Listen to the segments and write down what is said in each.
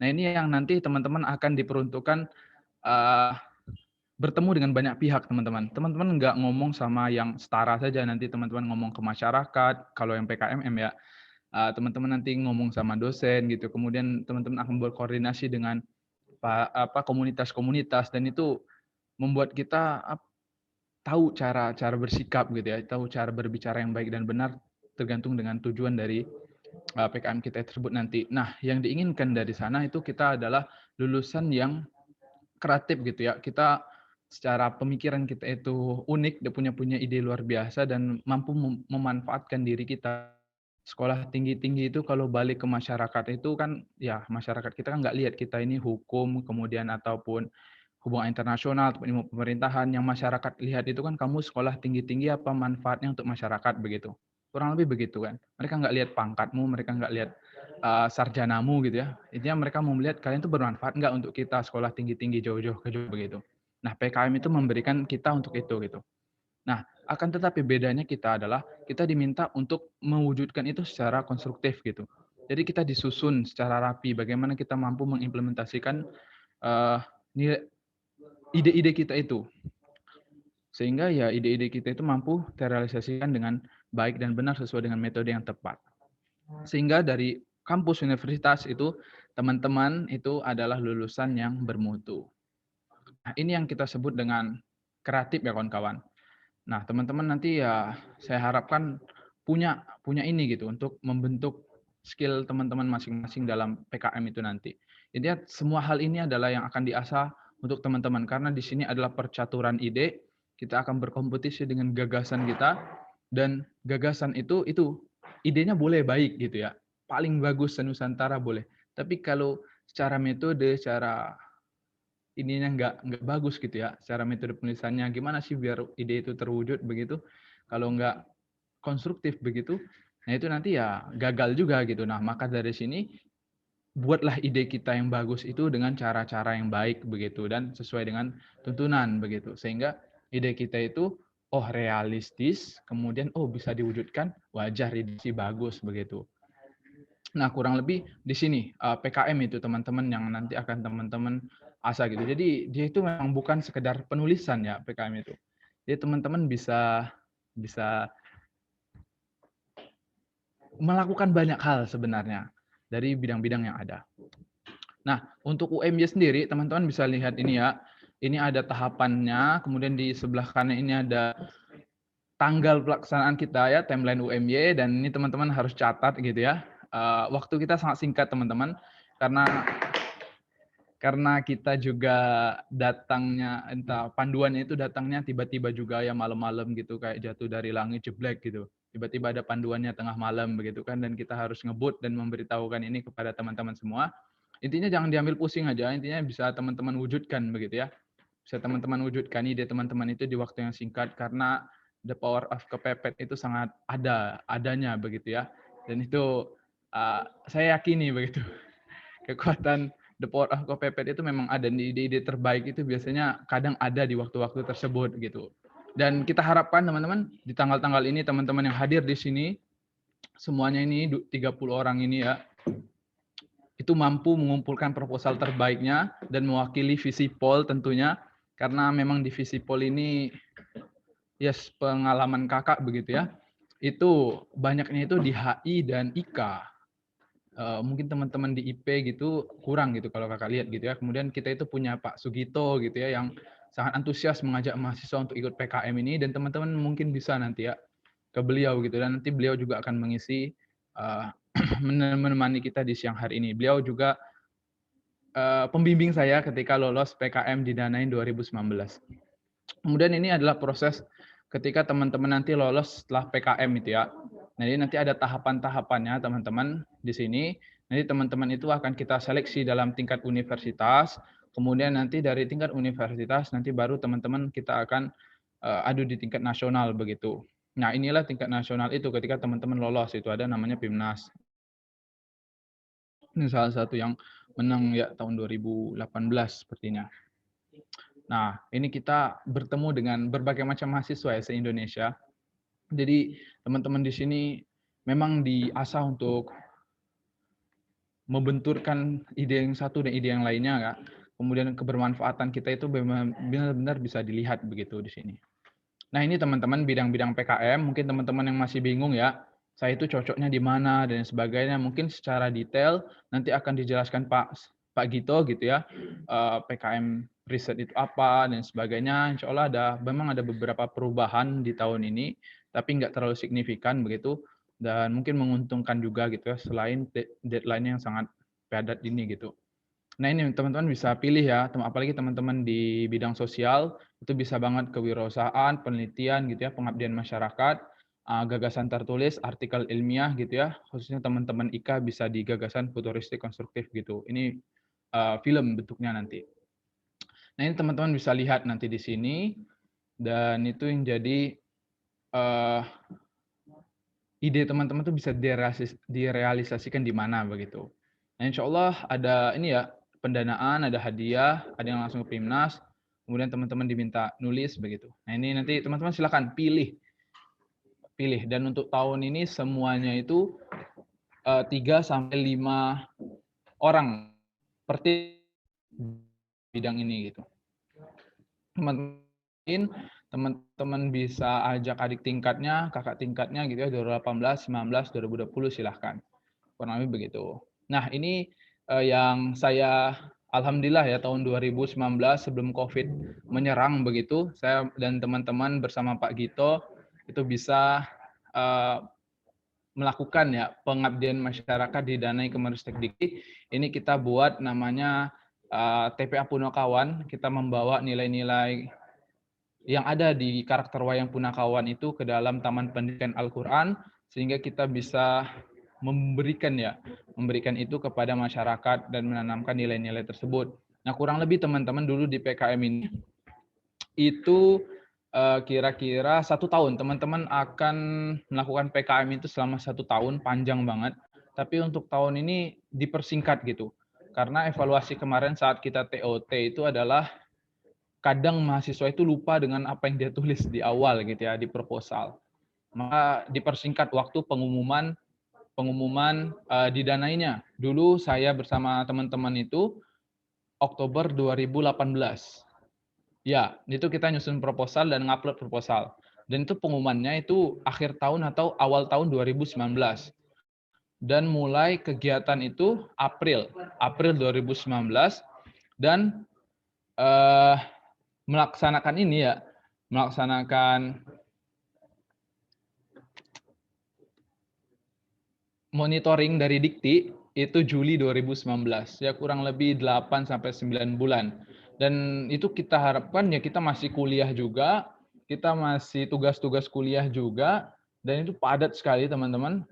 Nah, ini yang nanti teman-teman akan diperuntukkan eee, bertemu dengan banyak pihak, teman-teman. Teman-teman nggak ngomong sama yang setara saja, nanti teman-teman ngomong ke masyarakat, kalau yang PKMM ya, teman-teman nanti ngomong sama dosen gitu, kemudian teman-teman akan berkoordinasi dengan komunitas-komunitas, dan itu membuat kita tahu cara cara bersikap gitu ya, tahu cara berbicara yang baik dan benar tergantung dengan tujuan dari PKM kita tersebut nanti. Nah, yang diinginkan dari sana itu kita adalah lulusan yang kreatif gitu ya. Kita secara pemikiran kita itu unik, dia punya punya ide luar biasa dan mampu memanfaatkan diri kita. Sekolah tinggi-tinggi itu kalau balik ke masyarakat itu kan, ya masyarakat kita kan nggak lihat kita ini hukum, kemudian ataupun hubungan internasional, ataupun ilmu pemerintahan. Yang masyarakat lihat itu kan kamu sekolah tinggi-tinggi apa manfaatnya untuk masyarakat begitu. Kurang lebih begitu kan. Mereka nggak lihat pangkatmu, mereka nggak lihat sarjanamu gitu ya. Intinya mereka mau melihat kalian itu bermanfaat nggak untuk kita sekolah tinggi-tinggi jauh-jauh ke jauh begitu. Nah, PKM itu memberikan kita untuk itu gitu. Nah, akan tetapi bedanya kita adalah kita diminta untuk mewujudkan itu secara konstruktif gitu. Jadi kita disusun secara rapi bagaimana kita mampu mengimplementasikan eh, ide-ide kita itu. Sehingga ya ide-ide kita itu mampu terrealisasikan dengan baik dan benar sesuai dengan metode yang tepat. Sehingga dari kampus universitas itu teman-teman itu adalah lulusan yang bermutu. Nah, ini yang kita sebut dengan kreatif ya kawan-kawan. Nah, teman-teman nanti ya saya harapkan punya punya ini gitu untuk membentuk skill teman-teman masing-masing dalam PKM itu nanti. Intinya semua hal ini adalah yang akan diasah untuk teman-teman karena di sini adalah percaturan ide, kita akan berkompetisi dengan gagasan kita dan gagasan itu idenya boleh baik gitu ya. Paling bagus se-Nusantara boleh. Tapi kalau secara metode, secara ininya nggak bagus gitu ya, secara metode penulisannya gimana sih biar ide itu terwujud begitu, kalau nggak konstruktif begitu, nah itu nanti ya gagal juga gitu. Nah, maka dari sini buatlah ide kita yang bagus itu dengan cara-cara yang baik begitu dan sesuai dengan tuntunan begitu. Sehingga ide kita itu oh realistis, kemudian oh bisa diwujudkan, wajar ide sih bagus begitu. Nah, kurang lebih di sini PKM itu teman-teman yang nanti akan teman-teman asah gitu. Jadi dia itu memang bukan sekedar penulisan ya PKM itu. Jadi teman-teman bisa bisa melakukan banyak hal sebenarnya dari bidang-bidang yang ada. Nah, untuk UMY sendiri teman-teman bisa lihat ini ya. Ini ada tahapannya, kemudian di sebelah kanan ini ada tanggal pelaksanaan kita ya, timeline UMY, dan ini teman-teman harus catat gitu ya. Waktu kita sangat singkat teman-teman, karena kita juga datangnya entah panduannya itu datangnya tiba-tiba juga ya malam-malam gitu kayak jatuh dari langit jeblek gitu. Tiba-tiba ada panduannya tengah malam begitu kan dan kita harus ngebut dan memberitahukan ini kepada teman-teman semua. Intinya jangan diambil pusing aja, intinya bisa teman-teman wujudkan begitu ya. Bisa teman-teman wujudkan ide teman-teman itu di waktu yang singkat karena the power of kepepet itu sangat adanya begitu ya. Dan itu saya yakini begitu. Kekuatan the power of kepepet itu memang ada di ide-ide terbaik itu biasanya kadang ada di waktu-waktu tersebut gitu. Dan kita harapkan teman-teman di tanggal-tanggal ini teman-teman yang hadir di sini semuanya ini 30 orang ini ya itu mampu mengumpulkan proposal terbaiknya dan mewakili Visipol tentunya karena memang di Visipol ini yes pengalaman kakak begitu ya itu banyaknya itu di HI dan IK. Mungkin teman-teman di IP gitu kurang gitu kalau kakak lihat gitu ya. Kemudian kita itu punya Pak Sugito gitu ya yang sangat antusias mengajak mahasiswa untuk ikut PKM ini dan teman-teman mungkin bisa nanti ya ke beliau gitu dan nanti beliau juga akan mengisi uh, menemani kita di siang hari ini. Beliau juga pembimbing saya ketika lolos PKM didanain 2019. Kemudian ini adalah proses ketika teman-teman nanti lolos setelah PKM itu ya. Jadi nanti ada tahapan-tahapannya teman-teman di sini. Nanti teman-teman itu akan kita seleksi dalam tingkat universitas. Kemudian nanti dari tingkat universitas nanti baru teman-teman kita akan adu di tingkat nasional begitu. Nah, inilah tingkat nasional itu ketika teman-teman lolos itu ada namanya PIMNAS. Ini salah satu yang menang ya tahun 2018 sepertinya. Nah, ini kita bertemu dengan berbagai macam mahasiswa ya se-Indonesia. Jadi teman-teman di sini memang diasah untuk membenturkan ide yang satu dan ide yang lainnya, Kak. Kemudian kebermanfaatan kita itu benar-benar bisa dilihat begitu di sini. Nah, ini teman-teman bidang-bidang PKM, mungkin teman-teman yang masih bingung ya, saya itu cocoknya di mana dan sebagainya, mungkin secara detail nanti akan dijelaskan Pak Gito gitu ya, PKM riset itu apa dan sebagainya. Insya Allah memang ada beberapa perubahan di tahun ini, tapi nggak terlalu signifikan begitu, dan mungkin menguntungkan juga gitu ya, selain deadline yang sangat padat ini gitu. Nah, ini teman-teman bisa pilih ya, apalagi teman-teman di bidang sosial, itu bisa banget kewirausahaan, penelitian gitu ya, pengabdian masyarakat, gagasan tertulis, artikel ilmiah gitu ya, khususnya teman-teman IKA bisa di gagasan futuristik konstruktif gitu. Ini film bentuknya nanti. Nah, ini teman-teman bisa lihat nanti di sini, dan itu yang jadi ide teman-teman tuh bisa direalisasikan di mana begitu. Nah, insya Allah ada ini ya, pendanaan, ada hadiah, ada yang langsung ke Pimnas, kemudian teman-teman diminta nulis begitu. Nah, ini nanti teman-teman silakan pilih. Dan untuk tahun ini semuanya itu 3 sampai 5 orang per bidang ini gitu. Teman-teman bisa ajak adik tingkatnya, kakak tingkatnya gitu ya, 2018, 19, 2020 silahkan. Kurang lebih begitu. Nah, ini yang saya alhamdulillah ya tahun 2019 sebelum Covid menyerang begitu, saya dan teman-teman bersama Pak Gito itu bisa melakukan ya pengabdian masyarakat didanai Kemenristek Dikti. Ini kita buat namanya TPA Punakawan. Kita membawa nilai-nilai yang ada di karakter wayang Punakawan itu ke dalam Taman Pendidikan Al-Quran, sehingga kita bisa memberikan itu kepada masyarakat dan menanamkan nilai-nilai tersebut. Nah, kurang lebih teman-teman dulu di PKM ini itu kira-kira 1 tahun teman-teman akan melakukan PKM itu selama 1 tahun, panjang banget. Tapi untuk tahun ini dipersingkat gitu, karena evaluasi kemarin saat kita TOT itu adalah kadang mahasiswa itu lupa dengan apa yang dia tulis di awal gitu ya, di proposal. Maka dipersingkat waktu pengumuman didanainya. Dulu saya bersama teman-teman itu Oktober 2018. Ya, itu kita nyusun proposal dan ngupload proposal. Dan itu pengumumannya itu akhir tahun atau awal tahun 2019. Dan mulai kegiatan itu April 2019, dan melaksanakan monitoring dari Dikti itu Juli 2019. Ya kurang lebih 8 sampai 9 bulan. Dan itu kita harapkan ya kita masih kuliah juga, kita masih tugas-tugas kuliah juga, dan itu padat sekali teman-teman.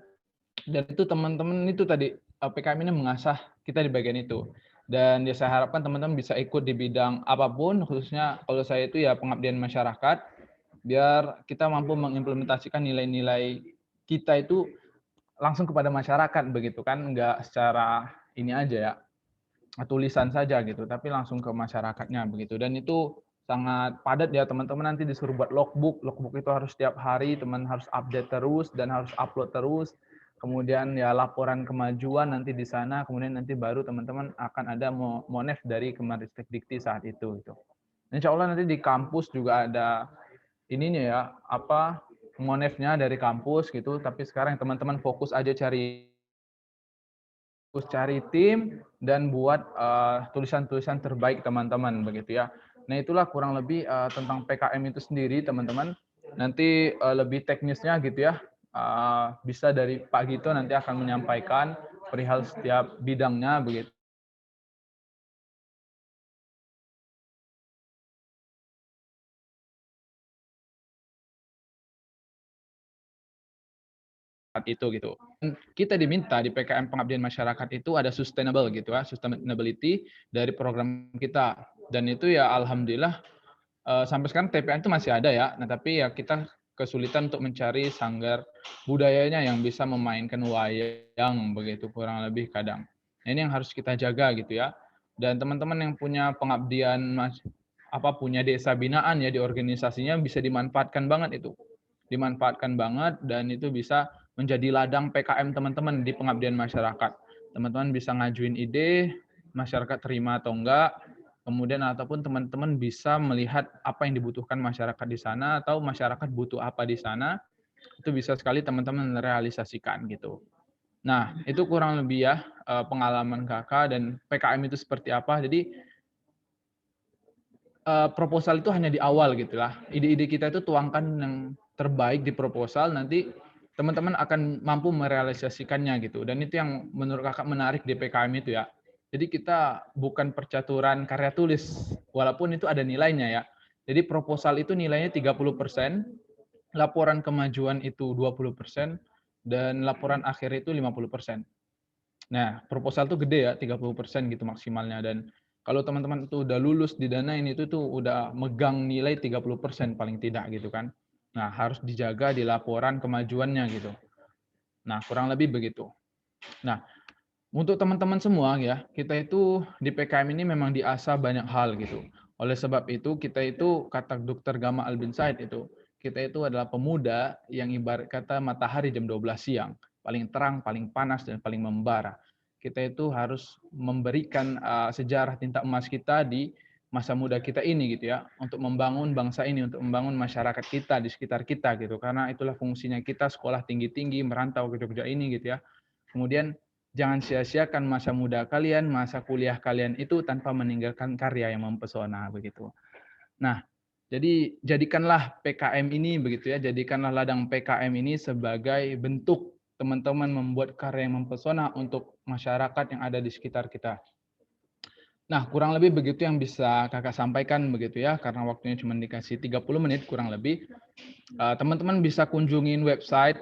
Dan itu teman-teman itu tadi PKM ini mengasah kita di bagian itu. Dan ya saya harapkan teman-teman bisa ikut di bidang apapun, khususnya kalau saya itu ya pengabdian masyarakat, biar kita mampu mengimplementasikan nilai-nilai kita itu langsung kepada masyarakat begitu kan, nggak secara ini aja ya, tulisan saja gitu, tapi langsung ke masyarakatnya begitu. Dan itu sangat padat ya teman-teman, nanti disuruh buat logbook itu harus setiap hari, teman harus update terus dan harus upload terus. Kemudian ya laporan kemajuan nanti di sana, kemudian nanti baru teman-teman akan ada monef dari Kemenristek Dikti saat itu gitu. Insya Allah nanti di kampus juga ada ininya ya, monefnya dari kampus gitu, tapi sekarang teman-teman fokus aja cari tim dan buat tulisan-tulisan terbaik teman-teman begitu ya. Nah, itulah kurang lebih tentang PKM itu sendiri teman-teman. Nanti lebih teknisnya gitu ya, bisa dari Pak Gito nanti akan menyampaikan perihal setiap bidangnya begitu. Itu gitu. Kita diminta di PKM Pengabdian Masyarakat itu ada sustainable gitu ya, sustainability dari program kita. Dan itu ya alhamdulillah sampai sekarang TPN itu masih ada ya. Nah, tapi ya kita kesulitan untuk mencari sanggar budayanya yang bisa memainkan wayang begitu kurang lebih kadang. Nah, ini yang harus kita jaga gitu ya. Dan teman-teman yang punya pengabdian punya desa binaan ya di organisasinya bisa dimanfaatkan banget itu. Dimanfaatkan banget dan itu bisa menjadi ladang PKM teman-teman di pengabdian masyarakat. Teman-teman bisa ngajuin ide, masyarakat terima atau enggak, kemudian ataupun teman-teman bisa melihat apa yang dibutuhkan masyarakat di sana atau masyarakat butuh apa di sana, itu bisa sekali teman-teman realisasikan gitu. Nah, itu kurang lebih ya pengalaman Kakak dan PKM itu seperti apa. Jadi proposal itu hanya di awal gitu lah. Ide-ide kita itu tuangkan yang terbaik di proposal, nanti teman-teman akan mampu merealisasikannya gitu. Dan itu yang menurut Kakak menarik di PKM itu ya. Jadi kita bukan percaturan karya tulis, walaupun itu ada nilainya ya. Jadi proposal itu nilainya 30%, laporan kemajuan itu 20%, dan laporan akhir itu 50%. Nah, proposal tuh gede ya, 30% gitu maksimalnya. Dan kalau teman-teman tuh udah lulus didanain itu tuh udah megang nilai 30% paling tidak gitu kan. Nah, harus dijaga di laporan kemajuannya gitu. Nah, kurang lebih begitu. Nah, untuk teman-teman semua ya, kita itu di PKM ini memang diasah banyak hal gitu. Oleh sebab itu, kita itu kata Dr. Gama Albin Said itu, kita itu adalah pemuda yang ibarat kata matahari jam 12 siang, paling terang, paling panas, dan paling membara. Kita itu harus memberikan sejarah tinta emas kita di masa muda kita ini gitu ya, untuk membangun bangsa ini, untuk membangun masyarakat kita di sekitar kita gitu. Karena itulah fungsinya kita sekolah tinggi-tinggi, merantau ke Jogja ini gitu ya. Kemudian jangan sia-siakan masa muda kalian, masa kuliah kalian itu tanpa meninggalkan karya yang mempesona begitu. Nah, jadi jadikanlah PKM ini begitu ya, jadikanlah ladang PKM ini sebagai bentuk teman-teman membuat karya yang mempesona untuk masyarakat yang ada di sekitar kita. Nah, kurang lebih begitu yang bisa Kakak sampaikan begitu ya, karena waktunya cuma dikasih 30 menit kurang lebih. Teman-teman bisa kunjungin website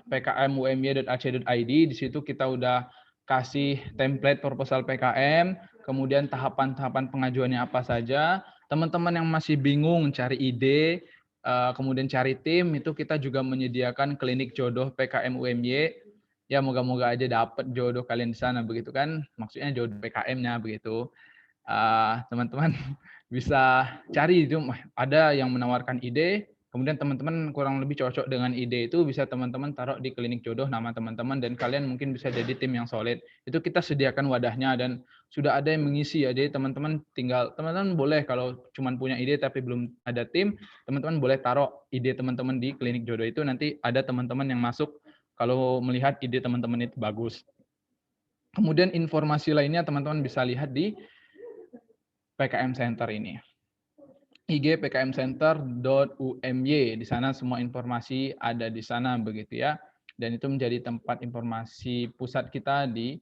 pkmumy.ac.id. Di situ kita udah kasih template proposal PKM, kemudian tahapan-tahapan pengajuannya apa saja. Teman-teman yang masih bingung cari ide, kemudian cari tim, itu kita juga menyediakan klinik jodoh PKM UMY. Ya moga-moga aja dapat jodoh kalian di sana begitu kan. Maksudnya jodoh PKM-nya begitu. Teman-teman bisa cari itu, ada yang menawarkan ide, kemudian teman-teman kurang lebih cocok dengan ide itu, bisa teman-teman taruh di klinik jodoh nama teman-teman dan kalian mungkin bisa jadi tim yang solid. Itu kita sediakan wadahnya dan sudah ada yang mengisi ya. Jadi teman-teman boleh kalau cuma punya ide tapi belum ada tim, teman-teman boleh taruh ide teman-teman di klinik jodoh itu, nanti ada teman-teman yang masuk kalau melihat ide teman-teman itu bagus. Kemudian informasi lainnya teman-teman bisa lihat di PKM Center ini. IG pkmcenter.umy. Di sana semua informasi ada di sana begitu ya. Dan itu menjadi tempat informasi pusat kita di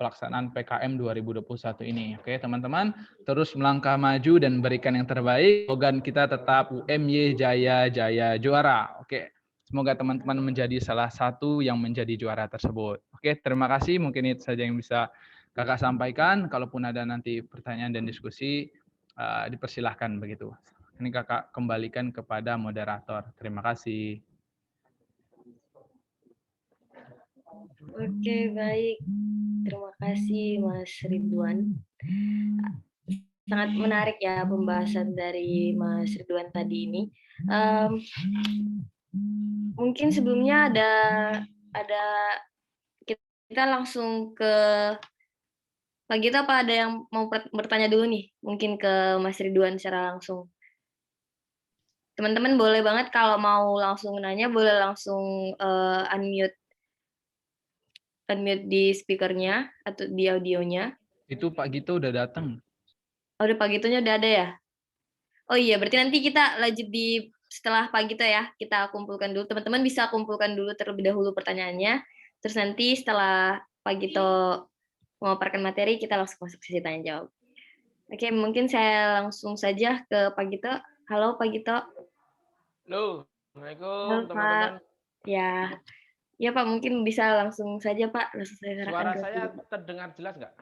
pelaksanaan PKM 2021 ini. Oke, teman-teman, terus melangkah maju dan berikan yang terbaik. Slogan kita tetap UMY Jaya Jaya Juara. Oke. Semoga teman-teman menjadi salah satu yang menjadi juara tersebut. Oke, terima kasih. Mungkin itu saja yang bisa Kakak sampaikan. Kalaupun ada nanti pertanyaan dan diskusi, dipersilahkan begitu. Ini Kakak kembalikan kepada moderator. Terima kasih. Oke, baik. Terima kasih Mas Ridwan. Sangat menarik ya pembahasan dari Mas Ridwan tadi ini. Mungkin sebelumnya ada kita langsung ke Pak Gita, apa ada yang mau bertanya dulu nih? Mungkin ke Mas Ridwan secara langsung. Teman-teman boleh banget kalau mau langsung nanya, boleh langsung unmute di speakernya atau di audionya. Itu Pak Gito udah datang. Oh, udah Pak Gitonya udah ada ya? Oh iya, berarti nanti kita lanjut di setelah Pak Gito ya. Kita kumpulkan dulu. Teman-teman bisa kumpulkan dulu terlebih dahulu pertanyaannya. Terus nanti setelah Pak Gito memaparkan materi, kita langsung masuk sesi tanya jawab. Oke, mungkin saya langsung saja ke Pak Gito. Halo Pak Gito. Halo, Assalamualaikum Halo teman-teman. Pak. Ya, ya Pak, mungkin bisa langsung saja Pak. Langsung saya serahkan Suara ke saya Pak Gito. terdengar jelas nggak?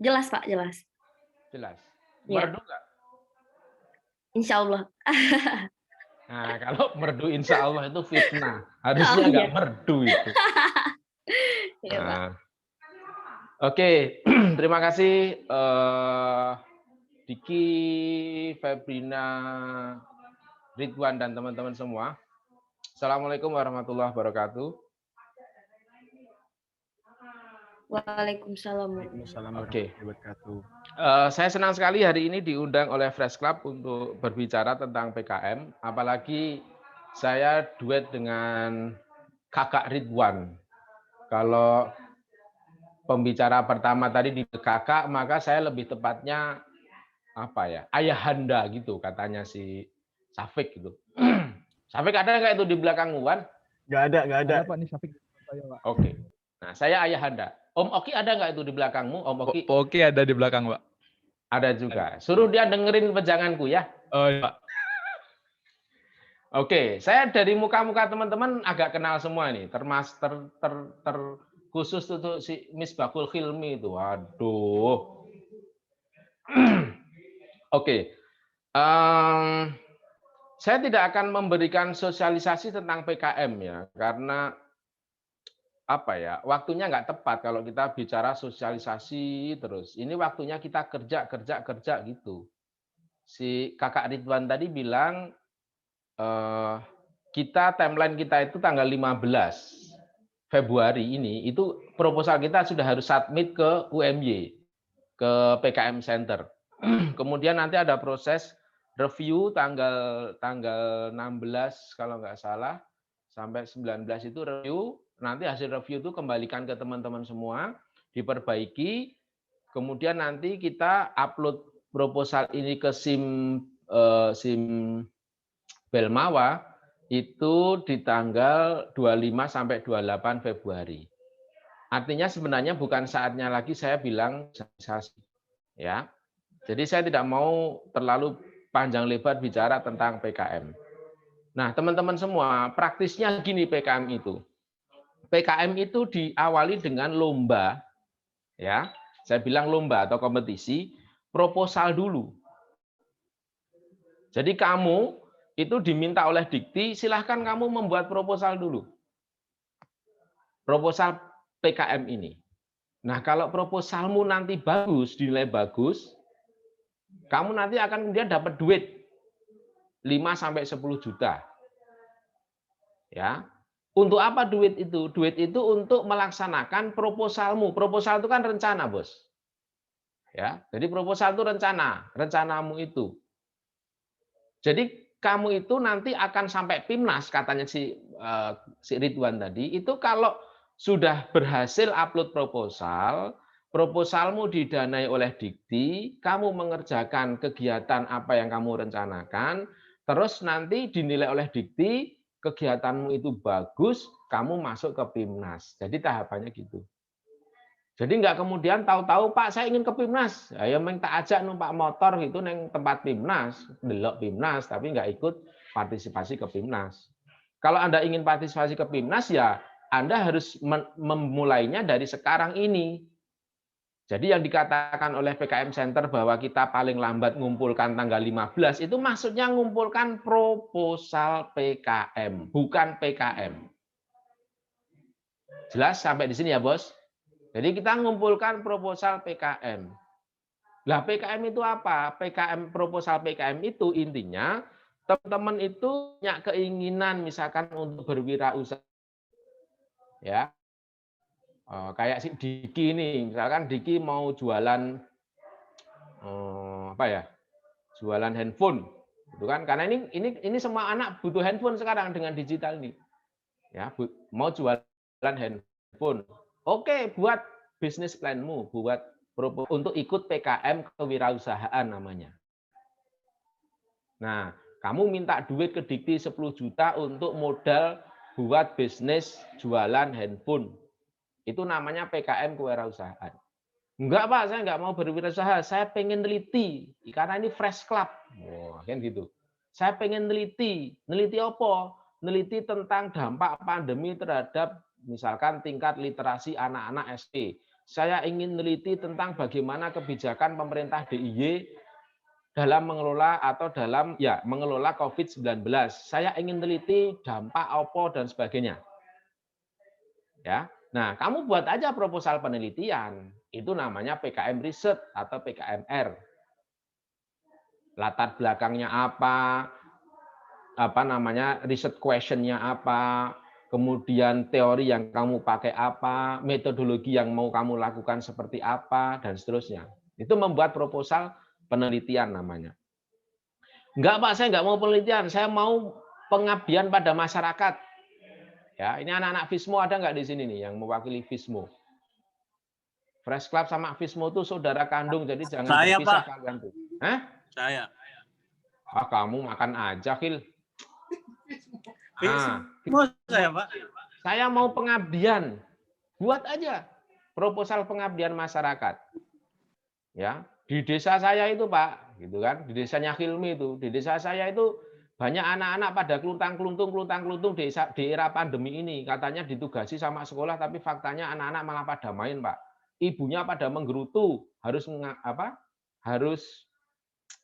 Jelas Pak, jelas. Jelas. Ya, Merdu nggak? insya Allah. Nah, kalau merdu insya Allah itu fitnah. Oh Harusnya iya, nggak merdu itu. ya Pak. Nah, oke. Terima kasih Diki, Febrina, Ridwan, dan teman-teman semua. Assalamualaikum warahmatullahi wabarakatuh. Waalaikumsalam. Waalaikumsalam Oke. warahmatullahi wabarakatuh. Saya senang sekali hari ini diundang oleh Fresh Club untuk berbicara tentang PKM. Apalagi saya duet dengan Kakak Ridwan. Kalau pembicara pertama tadi di kakak, maka saya lebih tepatnya apa ya, ayahanda gitu katanya si Safik gitu. Safik ada nggak itu di belakang Wan? Nggak ada. Ada Pak nih Syafiq. Oke. Nah, saya ayahanda. Om Oki ada nggak itu di belakangmu? Om Oki Oke, ada di belakang, Pak. ada juga. Suruh dia dengerin wejanganku ya. Oh, iya, Pak. Oke, saya dari muka-muka teman-teman agak kenal semua nih, khusus untuk si Misbahul Hilmi itu. Waduh. Oke. Saya tidak akan memberikan sosialisasi tentang PKM ya, karena apa ya, waktunya nggak tepat kalau kita bicara sosialisasi terus. Ini waktunya kita kerja gitu. Si Kakak Ridwan tadi bilang timeline kita itu tanggal 15 Februari ini, itu proposal kita sudah harus submit ke UMY, ke PKM Center. Kemudian nanti ada proses review tanggal 16 kalau nggak salah, sampai 19 itu review. Nanti hasil review itu kembalikan ke teman-teman semua, diperbaiki. Kemudian nanti kita upload proposal ini ke SIM Belmawa itu di tanggal 25 sampai 28 Februari. Artinya sebenarnya bukan saatnya lagi saya bilang sosialisasi, ya. Jadi saya tidak mau terlalu panjang lebar bicara tentang PKM. Nah, teman-teman semua, praktisnya gini PKM itu. PKM itu diawali dengan lomba, ya. Saya bilang lomba atau kompetisi, proposal dulu. Jadi kamu itu diminta oleh Dikti, silahkan kamu membuat proposal dulu. Proposal PKM ini. Nah, kalau proposalmu nanti bagus, dinilai bagus, kamu nanti akan kemudian dapat duit 5-10 juta. Ya. Untuk apa duit itu? Duit itu untuk melaksanakan proposalmu. Proposal itu kan rencana, Bos. Ya. Jadi proposal itu rencanamu itu. Jadi kamu itu nanti akan sampai PIMNAS, katanya si Ridwan tadi, itu kalau sudah berhasil upload proposal, proposalmu didanai oleh Dikti, kamu mengerjakan kegiatan apa yang kamu rencanakan, terus nanti dinilai oleh Dikti, kegiatanmu itu bagus, kamu masuk ke PIMNAS. Jadi tahapannya gitu. Jadi nggak kemudian tahu-tahu Pak saya ingin ke PIMNAS, ya meng tak ajak numpak motor gitu neng tempat PIMNAS, delok PIMNAS tapi nggak ikut partisipasi ke PIMNAS. Kalau Anda ingin partisipasi ke PIMNAS ya Anda harus memulainya dari sekarang ini. Jadi yang dikatakan oleh PKM Center bahwa kita paling lambat ngumpulkan tanggal 15 itu maksudnya ngumpulkan proposal PKM, bukan PKM. Jelas sampai di sini ya, Bos? Jadi kita mengumpulkan proposal PKM. Lah PKM itu apa? Proposal PKM itu intinya teman-teman itu punya keinginan misalkan untuk berwirausaha. Ya. Kayak si Diki ini, misalkan Diki mau jualan apa ya? Jualan handphone. Itu kan karena ini semua anak butuh handphone sekarang dengan digital ini. Ya, mau jualan handphone. Oke, buat bisnis planmu, buat untuk ikut PKM kewirausahaan namanya. Nah, kamu minta duit ke Dikti 10 juta untuk modal buat bisnis jualan handphone. Itu namanya PKM kewirausahaan. Enggak Pak, saya enggak mau berwirausaha, saya pengen neliti, karena ini fresh club. Wah, kan gitu. Saya pengen neliti apa? Neliti tentang dampak pandemi terhadap misalkan tingkat literasi anak-anak SD. Saya ingin neliti tentang bagaimana kebijakan pemerintah DIY dalam mengelola mengelola COVID-19. Saya ingin neliti dampak apa dan sebagainya. Ya. Nah, kamu buat aja proposal penelitian. Itu namanya PKM riset atau PKMR. Latar belakangnya apa namanya, riset questionnya apa, kemudian teori yang kamu pakai apa, metodologi yang mau kamu lakukan seperti apa, dan seterusnya. Itu membuat proposal penelitian namanya. Enggak Pak, saya enggak mau penelitian, saya mau pengabdian pada masyarakat. Ya, ini anak-anak FISMO ada enggak di sini nih yang mewakili FISMO? Fresh Club sama FISMO itu saudara kandung, jadi jangan Saya, berpisah Pak. kalian tuh. Hah? Saya. Ah, kamu makan aja, Khil. FISMO saya, Pak. Saya mau pengabdian. Buat aja proposal pengabdian masyarakat. Ya, di desa saya itu, Pak, gitu kan? Di desanya Khilmi itu, di desa saya itu banyak anak-anak pada keluntung-keluntung di era pandemi ini. Katanya ditugasi sama sekolah, tapi faktanya anak-anak malah pada main, Pak. Ibunya pada menggerutu, harus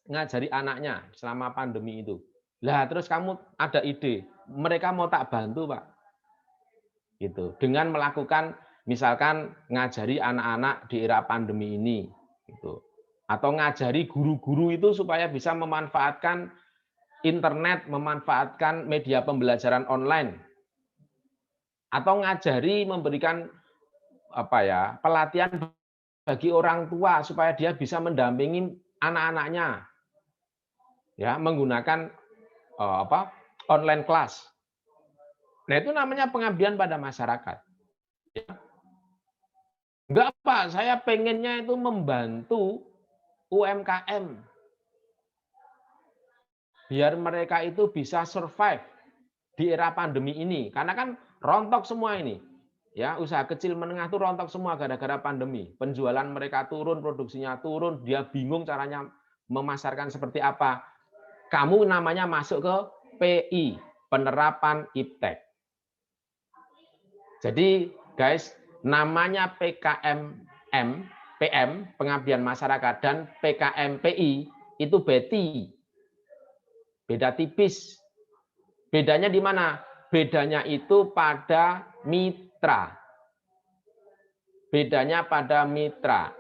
ngajari anaknya selama pandemi itu. Lah, terus kamu ada ide, mereka mau tak bantu, Pak. Gitu. Dengan melakukan misalkan ngajari anak-anak di era pandemi ini, gitu. Atau ngajari guru-guru itu supaya bisa memanfaatkan internet, memanfaatkan media pembelajaran online. Atau ngajari memberikan pelatihan bagi orang tua supaya dia bisa mendampingi anak-anaknya. Ya, menggunakan online class. Nah, itu namanya pengabdian pada masyarakat. Ya. Enggak Pak, saya pengennya itu membantu UMKM. Biar mereka itu bisa survive di era pandemi ini. Karena kan rontok semua ini. Ya, usaha kecil menengah itu rontok semua gara-gara pandemi. Penjualan mereka turun, produksinya turun, dia bingung caranya memasarkan seperti apa. Kamu namanya masuk ke PI, penerapan iptek. Jadi, guys, namanya PM, pengabdian masyarakat, dan PKMPI itu beda tipis. Bedanya di mana? Bedanya itu pada mitra. Bedanya pada mitra.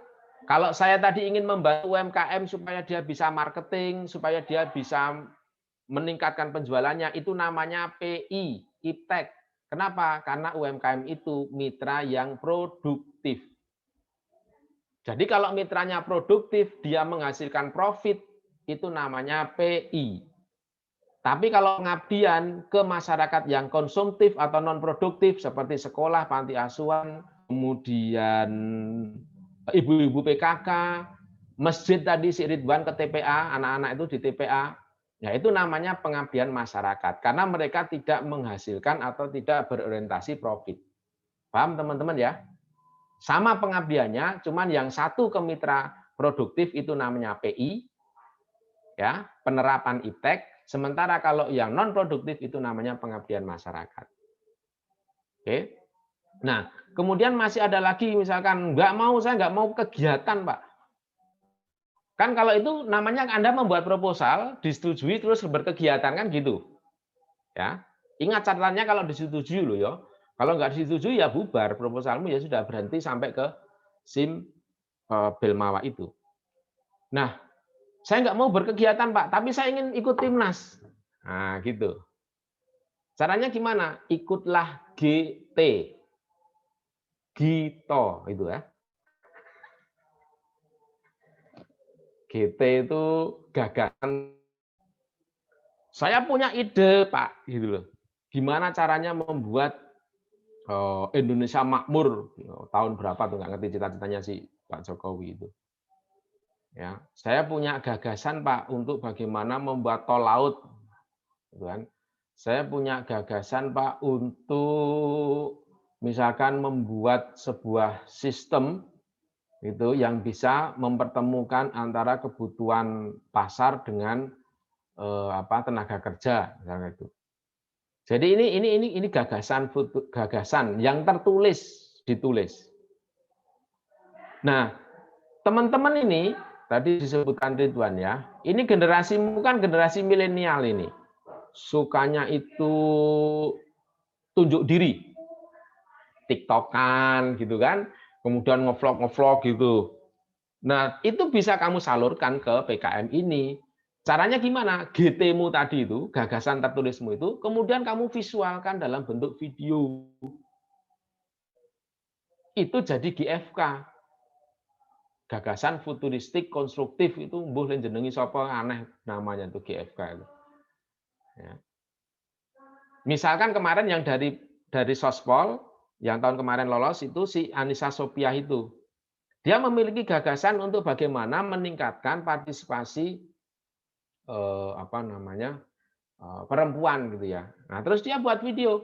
Kalau saya tadi ingin membantu UMKM supaya dia bisa marketing, supaya dia bisa meningkatkan penjualannya, itu namanya PI, iptek. Kenapa? Karena UMKM itu mitra yang produktif. Jadi kalau mitranya produktif, dia menghasilkan profit, itu namanya PI. Tapi kalau pengabdian ke masyarakat yang konsumtif atau non-produktif, seperti sekolah, panti asuhan, kemudian ibu-ibu PKK, masjid tadi si Ridwan ke TPA, anak-anak itu di TPA, ya itu namanya pengabdian masyarakat. Karena mereka tidak menghasilkan atau tidak berorientasi profit. Paham teman-teman ya? Sama pengabdiannya, cuman yang satu ke mitra produktif itu namanya PI, ya penerapan iptek. Sementara kalau yang non produktif itu namanya pengabdian masyarakat. Oke. Nah, kemudian masih ada lagi misalkan saya nggak mau kegiatan, Pak. Kan kalau itu namanya Anda membuat proposal, disetujui terus berkegiatan kan gitu. Ya. Ingat catatannya kalau disetujui loh ya. Kalau nggak disetujui ya bubar, proposalmu ya sudah berhenti sampai ke SIM Belmawa itu. Nah, saya nggak mau berkegiatan, Pak, tapi saya ingin ikut timnas. Nah, gitu. Caranya gimana? Ikutlah GT. Gito, itu ya. GT itu gagasan. Saya punya ide, Pak, gitu loh. Gimana caranya membuat Indonesia makmur tahun berapa tuh nggak ngerti cita-citanya si Pak Jokowi itu. Ya, saya punya gagasan Pak untuk bagaimana membuat tol laut, gitu kan. Saya punya gagasan Pak untuk misalkan membuat sebuah sistem itu yang bisa mempertemukan antara kebutuhan pasar dengan tenaga kerja, misalnya itu. Jadi ini gagasan yang ditulis. Nah, teman-teman ini tadi disebutkan Ridwan ya, ini generasimu kan generasi milenial ini. Sukanya itu tunjuk diri. TikTokan gitu kan, kemudian ngevlog gitu. Nah, itu bisa kamu salurkan ke PKM ini. Caranya gimana? GT-mu tadi itu, gagasan tertulismu itu, kemudian kamu visualkan dalam bentuk video. Itu jadi GFK. Gagasan futuristik konstruktif itu mbuh jenengi sapa aneh namanya itu GFK itu. Ya. Misalkan kemarin yang dari Sospol yang tahun kemarin lolos itu si Anissa Sophia itu. Dia memiliki gagasan untuk bagaimana meningkatkan partisipasi perempuan gitu ya. Nah, terus dia buat video.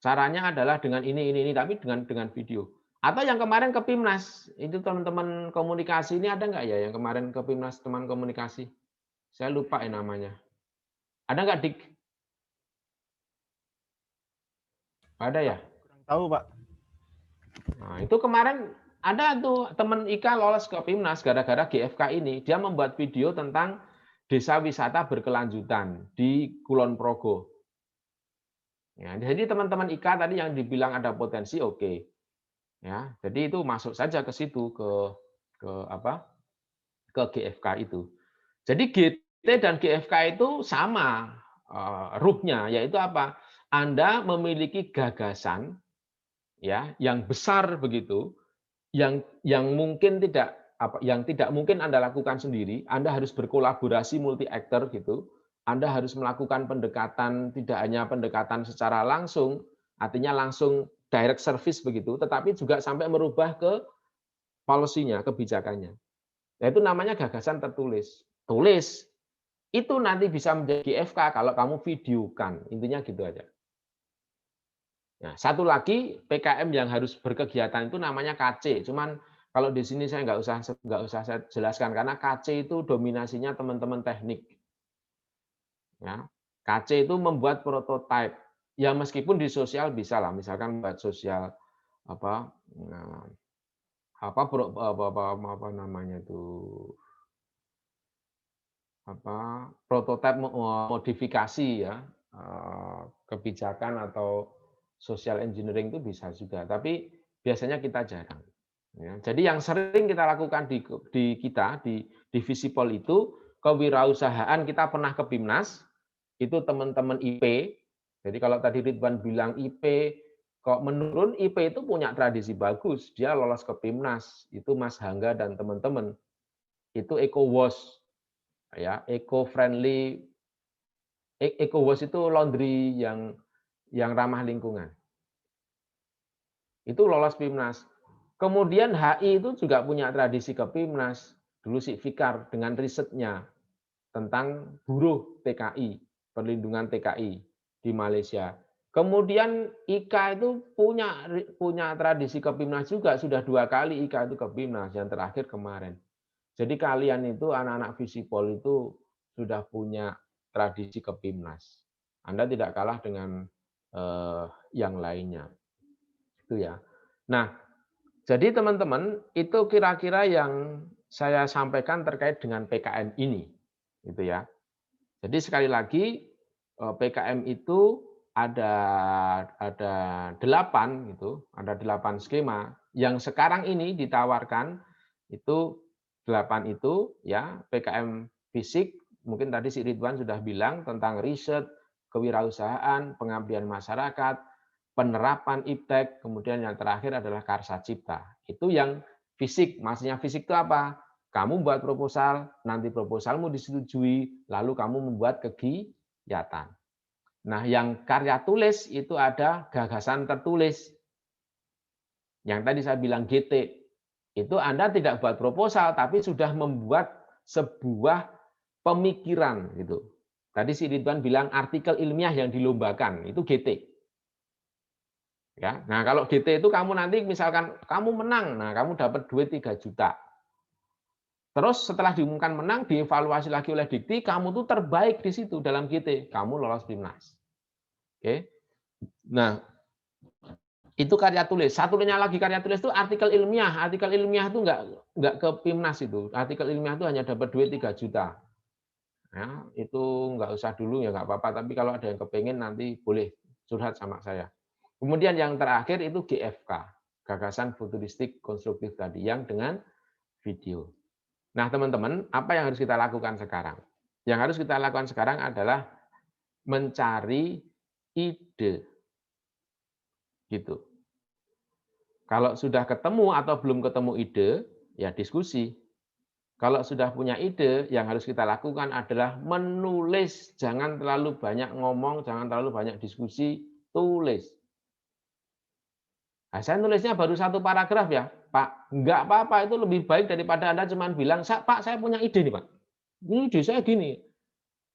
Caranya adalah dengan ini, tapi dengan video. Atau yang kemarin ke Pimnas, itu teman-teman komunikasi ini ada nggak ya yang kemarin ke Pimnas teman komunikasi? Saya lupa ya namanya. Ada nggak, Dik? Ada ya? Kurang tahu, Pak. Nah, itu kemarin ada tuh teman Ika lolos ke Pimnas gara-gara GFK ini. Dia membuat video tentang desa wisata berkelanjutan di Kulon Progo. Ya, jadi teman-teman Ika tadi yang dibilang ada potensi, oke. Ya, jadi itu masuk saja ke situ ke GFK itu. Jadi GT dan GFK itu sama ruhnya, yaitu apa? Anda memiliki gagasan ya yang besar begitu, yang mungkin tidak mungkin Anda lakukan sendiri. Anda harus berkolaborasi multi aktor gitu. Anda harus melakukan pendekatan, tidak hanya pendekatan secara langsung, artinya langsung direct service begitu, tetapi juga sampai merubah ke policy-nya, kebijakannya. Nah, itu namanya gagasan tertulis. Tulis. Itu nanti bisa menjadi GFK kalau kamu videokan. Intinya gitu aja. Nah, satu lagi PKM yang harus berkegiatan itu namanya KC. Cuman kalau di sini saya nggak usah saya jelaskan karena KC itu dominasinya teman-teman teknik. Ya, KC itu membuat prototipe. Ya meskipun di sosial bisa lah, misalkan buat sosial prototipe modifikasi ya kebijakan atau social engineering itu bisa juga, tapi biasanya kita jarang. Ya, jadi yang sering kita lakukan di Visipol itu kewirausahaan. Kita pernah ke Pimnas, itu teman-teman IP. Jadi kalau tadi Ridwan bilang IP kok menurun, IP itu punya tradisi bagus. Dia lolos ke Pimnas, itu Mas Hangga dan teman-teman. Itu EcoWash, ya, eco-friendly. EcoWash itu laundry yang ramah lingkungan. Itu lolos Pimnas. Kemudian HI itu juga punya tradisi ke Pimnas. Dulu si Fikar dengan risetnya tentang buruh TKI, perlindungan TKI di Malaysia. Kemudian IKA itu punya tradisi ke Pimnas juga, sudah 2 kali IKA itu ke Pimnas, yang terakhir kemarin. Jadi kalian itu anak-anak Visipol itu sudah punya tradisi ke Pimnas. Anda tidak kalah dengan yang lainnya. Itu ya. Nah, jadi teman-teman, itu kira-kira yang saya sampaikan terkait dengan PKM ini. Gitu ya. Jadi sekali lagi PKM itu ada 8 gitu, ada 8 skema yang sekarang ini ditawarkan itu 8 itu ya, PKM fisik, mungkin tadi si Ridwan sudah bilang tentang riset, kewirausahaan, pengabdian masyarakat, penerapan iptek, kemudian yang terakhir adalah karsa cipta. Itu yang fisik. Maksudnya fisik itu apa? Kamu buat proposal, nanti proposalmu disetujui, lalu kamu membuat kegiatan. Nah, yang karya tulis itu ada gagasan tertulis. Yang tadi saya bilang GT. Itu Anda tidak buat proposal, tapi sudah membuat sebuah pemikiran gitu. Tadi si Ridwan bilang artikel ilmiah yang dilombakan, itu GT. Ya, nah kalau GT itu kamu nanti misalkan kamu menang, nah kamu dapat duit 3 juta. Terus setelah diumumkan menang, dievaluasi lagi oleh Dikti, kamu tuh terbaik di situ dalam GT, kamu lolos Pimnas. Oke. Nah, itu karya tulis. Satunya lagi karya tulis itu artikel ilmiah. Artikel ilmiah itu enggak ke Pimnas itu. Artikel ilmiah itu hanya dapat duit 3 juta. Ya, itu enggak usah dulu ya enggak apa-apa, tapi kalau ada yang kepengen nanti boleh curhat sama saya. Kemudian yang terakhir itu GFK, gagasan futuristik konstruktif tadi yang dengan video. Nah, teman-teman, apa yang harus kita lakukan sekarang? Yang harus kita lakukan sekarang adalah mencari ide. Gitu. Kalau sudah ketemu atau belum ketemu ide, ya diskusi. Kalau sudah punya ide, yang harus kita lakukan adalah menulis. Jangan terlalu banyak ngomong, jangan terlalu banyak diskusi, tulis. Nah, saya nulisnya baru 1 paragraf ya, Pak. Enggak apa-apa, itu lebih baik daripada Anda cuma bilang, Pak, saya punya ide nih, Pak. Ini ide saya gini.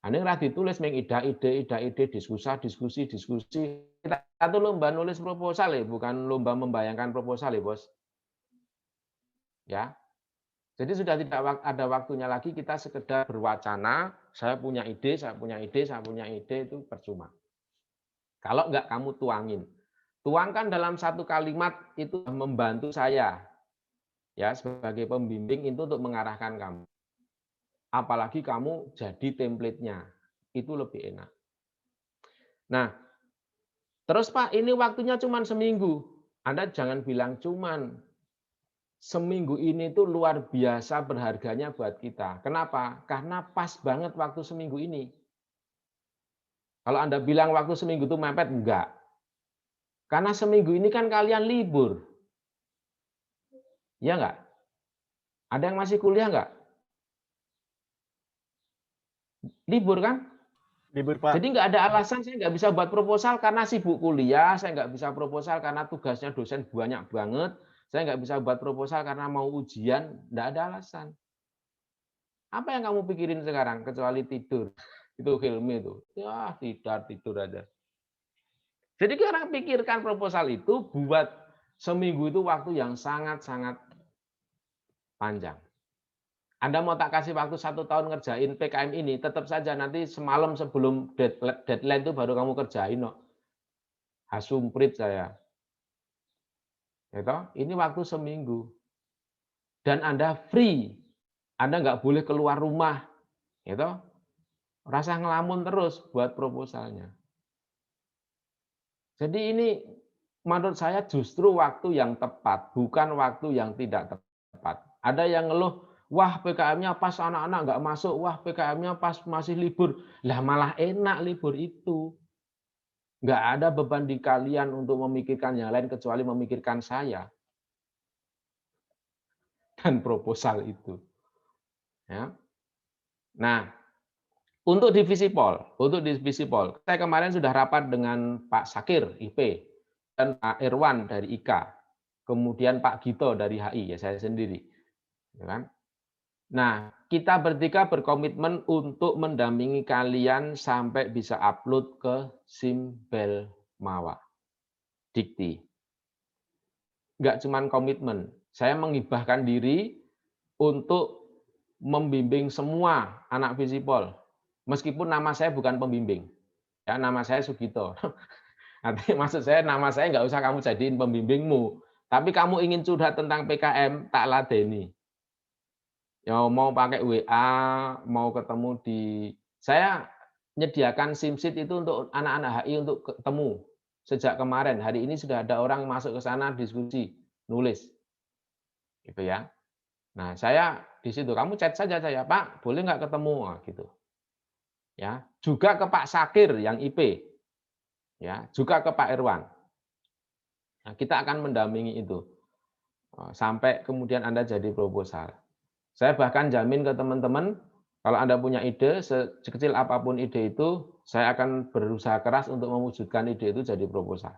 Ane ora ditulis meng ide, diskusi. Kita tuh lomba nulis proposal ya, bukan lomba membayangkan proposal ya, Bos. Ya. Jadi sudah tidak ada waktunya lagi kita sekedar berwacana, saya punya ide itu percuma. Kalau enggak kamu tuangin. Tuangkan dalam 1 kalimat itu membantu saya ya sebagai pembimbing itu untuk mengarahkan kamu. Apalagi kamu jadi template-nya. Itu lebih enak. Nah, terus Pak, ini waktunya cuma seminggu. Anda jangan bilang cuman. Seminggu ini tuh luar biasa berharganya buat kita. Kenapa? Karena pas banget waktu seminggu ini. Kalau Anda bilang waktu seminggu itu mepet, enggak. Karena seminggu ini kan kalian libur. Ya enggak? Ada yang masih kuliah enggak? Libur kan? Libur, Pak. Jadi nggak ada alasan saya nggak bisa buat proposal karena sibuk kuliah, saya nggak bisa proposal karena tugasnya dosen banyak banget, saya nggak bisa buat proposal karena mau ujian, nggak ada alasan. Apa yang kamu pikirin sekarang kecuali tidur? Itu Hilmi itu. Ya, tidur aja. Jadi sekarang pikirkan proposal itu buat seminggu itu waktu yang sangat-sangat panjang. Anda mau tak kasih waktu 1 tahun ngerjain PKM ini, tetap saja nanti semalam sebelum deadline itu baru kamu kerjain. No. Hasumprit saya. Gitu? Ini waktu seminggu. Dan Anda free. Anda nggak boleh keluar rumah. Gitu? Rasa ngelamun terus buat proposalnya. Jadi ini menurut saya justru waktu yang tepat, bukan waktu yang tidak tepat. Ada yang ngeluh, wah PKM-nya pas anak-anak nggak masuk, wah PKM-nya pas masih libur. Lah malah enak libur itu. Nggak ada beban di kalian untuk memikirkan yang lain kecuali memikirkan saya. Dan proposal itu. Ya. Nah, untuk divisi Pol, saya kemarin sudah rapat dengan Pak Sakir IP dan Pak Irwan dari IKA, kemudian Pak Gito dari HI, ya saya sendiri. Ya kan? Nah, kita bertiga berkomitmen untuk mendampingi kalian sampai bisa upload ke Simbel Mawa, Dikti. Enggak cuman komitmen, saya menghibahkan diri untuk membimbing semua anak Visipol. Meskipun nama saya bukan pembimbing. Ya, nama saya Sugito. Nanti maksud saya nama saya nggak usah kamu jadiin pembimbingmu. Tapi kamu ingin curhat tentang PKM, tak ladeni. Ya mau pakai WA, mau ketemu di saya menyediakan SimSheet itu untuk anak-anak HI untuk ketemu. Sejak kemarin, hari ini sudah ada orang masuk ke sana diskusi, nulis. Gitu ya. Nah, saya di situ kamu chat saja saya, Pak, boleh nggak ketemu? Nah, gitu. Ya, juga ke Pak Sakir yang IP. Ya, juga ke Pak Irwan. Nah, kita akan mendampingi itu sampai kemudian Anda jadi proposal. Saya bahkan jamin ke teman-teman, kalau Anda punya ide, sekecil apapun ide itu, saya akan berusaha keras untuk mewujudkan ide itu jadi proposal.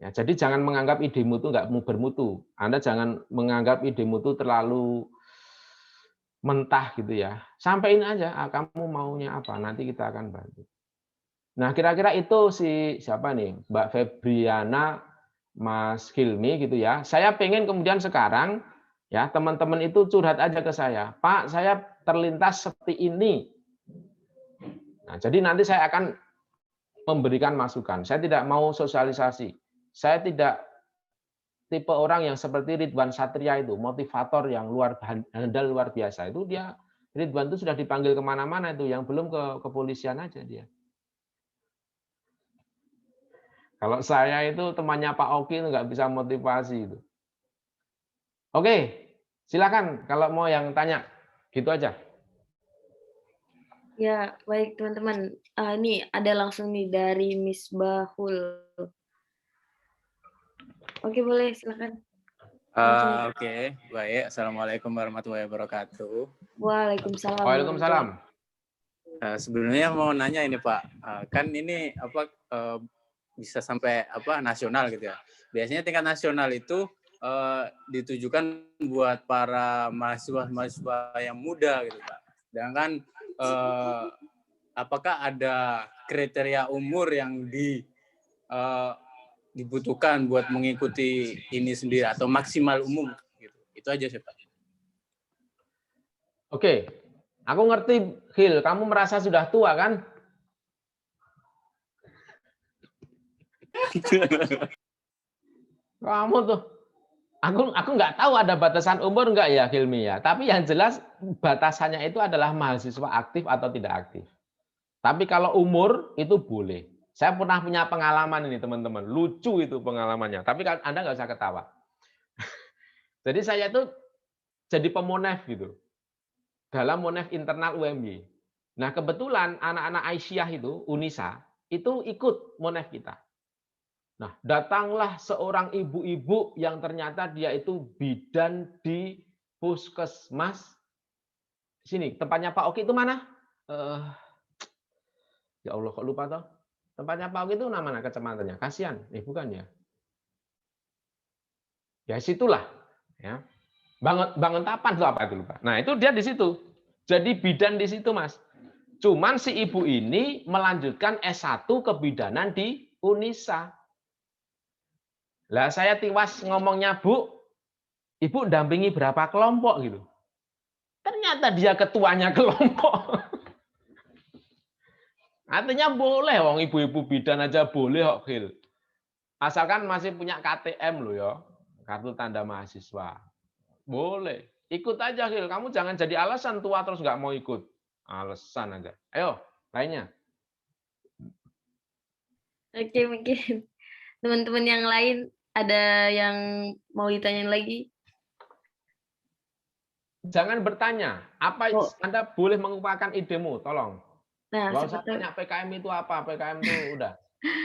Ya, jadi jangan menganggap idemu itu nggak bermutu. Anda jangan menganggap idemu itu terlalu mentah gitu ya. Sampaikan aja, kamu maunya apa, nanti kita akan bantu. Nah, kira-kira itu siapa nih? Mbak Febriana, Mas Hilmi gitu ya. Saya pengen kemudian sekarang ya teman-teman itu curhat aja ke saya. Pak, saya terlintas seperti ini. Nah, jadi nanti saya akan memberikan masukan. Saya tidak mau sosialisasi. Saya tidak tipe orang yang seperti Ridwan Satria itu, motivator yang handal luar biasa. Itu dia, Ridwan itu sudah dipanggil kemana-mana itu, yang belum ke kepolisian aja dia. Kalau saya itu temannya Pak Oki itu nggak bisa motivasi itu. Oke, Silakan kalau mau yang tanya. Gitu aja. Ya, baik teman-teman. Ini ada langsung nih dari Miss Bahul. Oke, boleh silakan. Langsung. Oke, baik. Assalamualaikum warahmatullahi wabarakatuh. Waalaikumsalam. Waalaikumsalam. Sebenarnya mau nanya ini Pak, kan ini bisa sampai nasional gitu ya. Biasanya tingkat nasional itu ditujukan buat para mahasiswa yang muda gitu Pak. Sedangkan apakah ada kriteria umur yang dibutuhkan buat mengikuti ini sendiri atau maksimal umum gitu. Itu aja sih Pak. Oke. Aku ngerti, Gil, kamu merasa sudah tua kan? Kamu tuh, aku nggak tahu ada batasan umur nggak ya, Hilmi ya. Tapi yang jelas batasannya itu adalah mahasiswa aktif atau tidak aktif. Tapi kalau umur itu boleh. Saya pernah punya pengalaman ini teman-teman, lucu itu pengalamannya. Tapi Anda nggak usah ketawa. Jadi saya itu jadi pemonef gitu. Dalam monef internal UMY. Nah, kebetulan anak-anak Aisyah itu, Unisa, itu ikut monef kita. Nah, datanglah seorang ibu-ibu yang ternyata dia itu bidan di puskesmas. Sini, tempatnya Pak Oki itu mana? Ya Allah, kok lupa toh? Tempatnya Pak Oki itu mana kecamatannya? Kasihan, bukan ya? Ya situlah, ya. Bangun Tapan itu apa itu lupa. Nah, itu dia di situ. Jadi bidan di situ, Mas. Cuman si ibu ini melanjutkan S1 kebidanan di Unisa. Lah saya tiwas ngomongnya, Bu, Ibu dampingi berapa kelompok gitu. Ternyata dia ketuanya kelompok. Artinya boleh, wong ibu-ibu bidan aja boleh kok, Gil. Asalkan masih punya KTM loh ya, kartu tanda mahasiswa. Boleh. Ikut aja, Gil. Kamu jangan jadi alasan tua terus nggak mau ikut. Alasan aja. Ayo, lainnya. Oke, mungkin teman-teman yang lain ada yang mau ditanyain lagi? Jangan bertanya. Apa Anda boleh mengungkapkan idemu, tolong. Nah, Nggak usah tanya PKM itu apa. PKM itu udah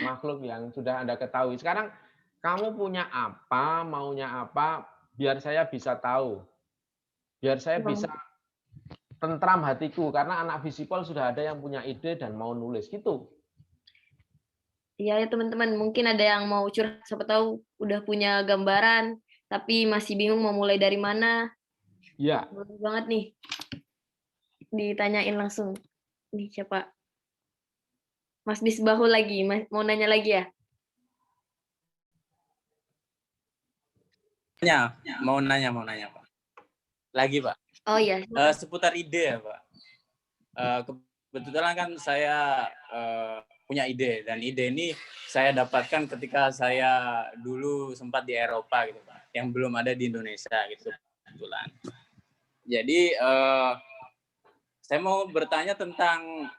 makhluk yang sudah Anda ketahui. Sekarang kamu punya apa, maunya apa, biar saya bisa tahu. Biar saya bisa tentram hatiku. Karena anak Visipol sudah ada yang punya ide dan mau nulis. Gitu. Iya ya teman-teman, mungkin ada yang mau curhat, siapa tahu udah punya gambaran, tapi masih bingung mau mulai dari mana. Iya. Bagus banget nih. Ditanyain langsung. Nih siapa? Mas Misbahul lagi, mau nanya lagi ya? Mau nanya Pak. Lagi Pak. Oh iya. Seputar ide ya Pak. Kebetulan kan saya punya ide, dan ide ini saya dapatkan ketika saya dulu sempat di Eropa gitu Pak, yang belum ada di Indonesia gitu kebetulan. Jadi saya mau bertanya tentang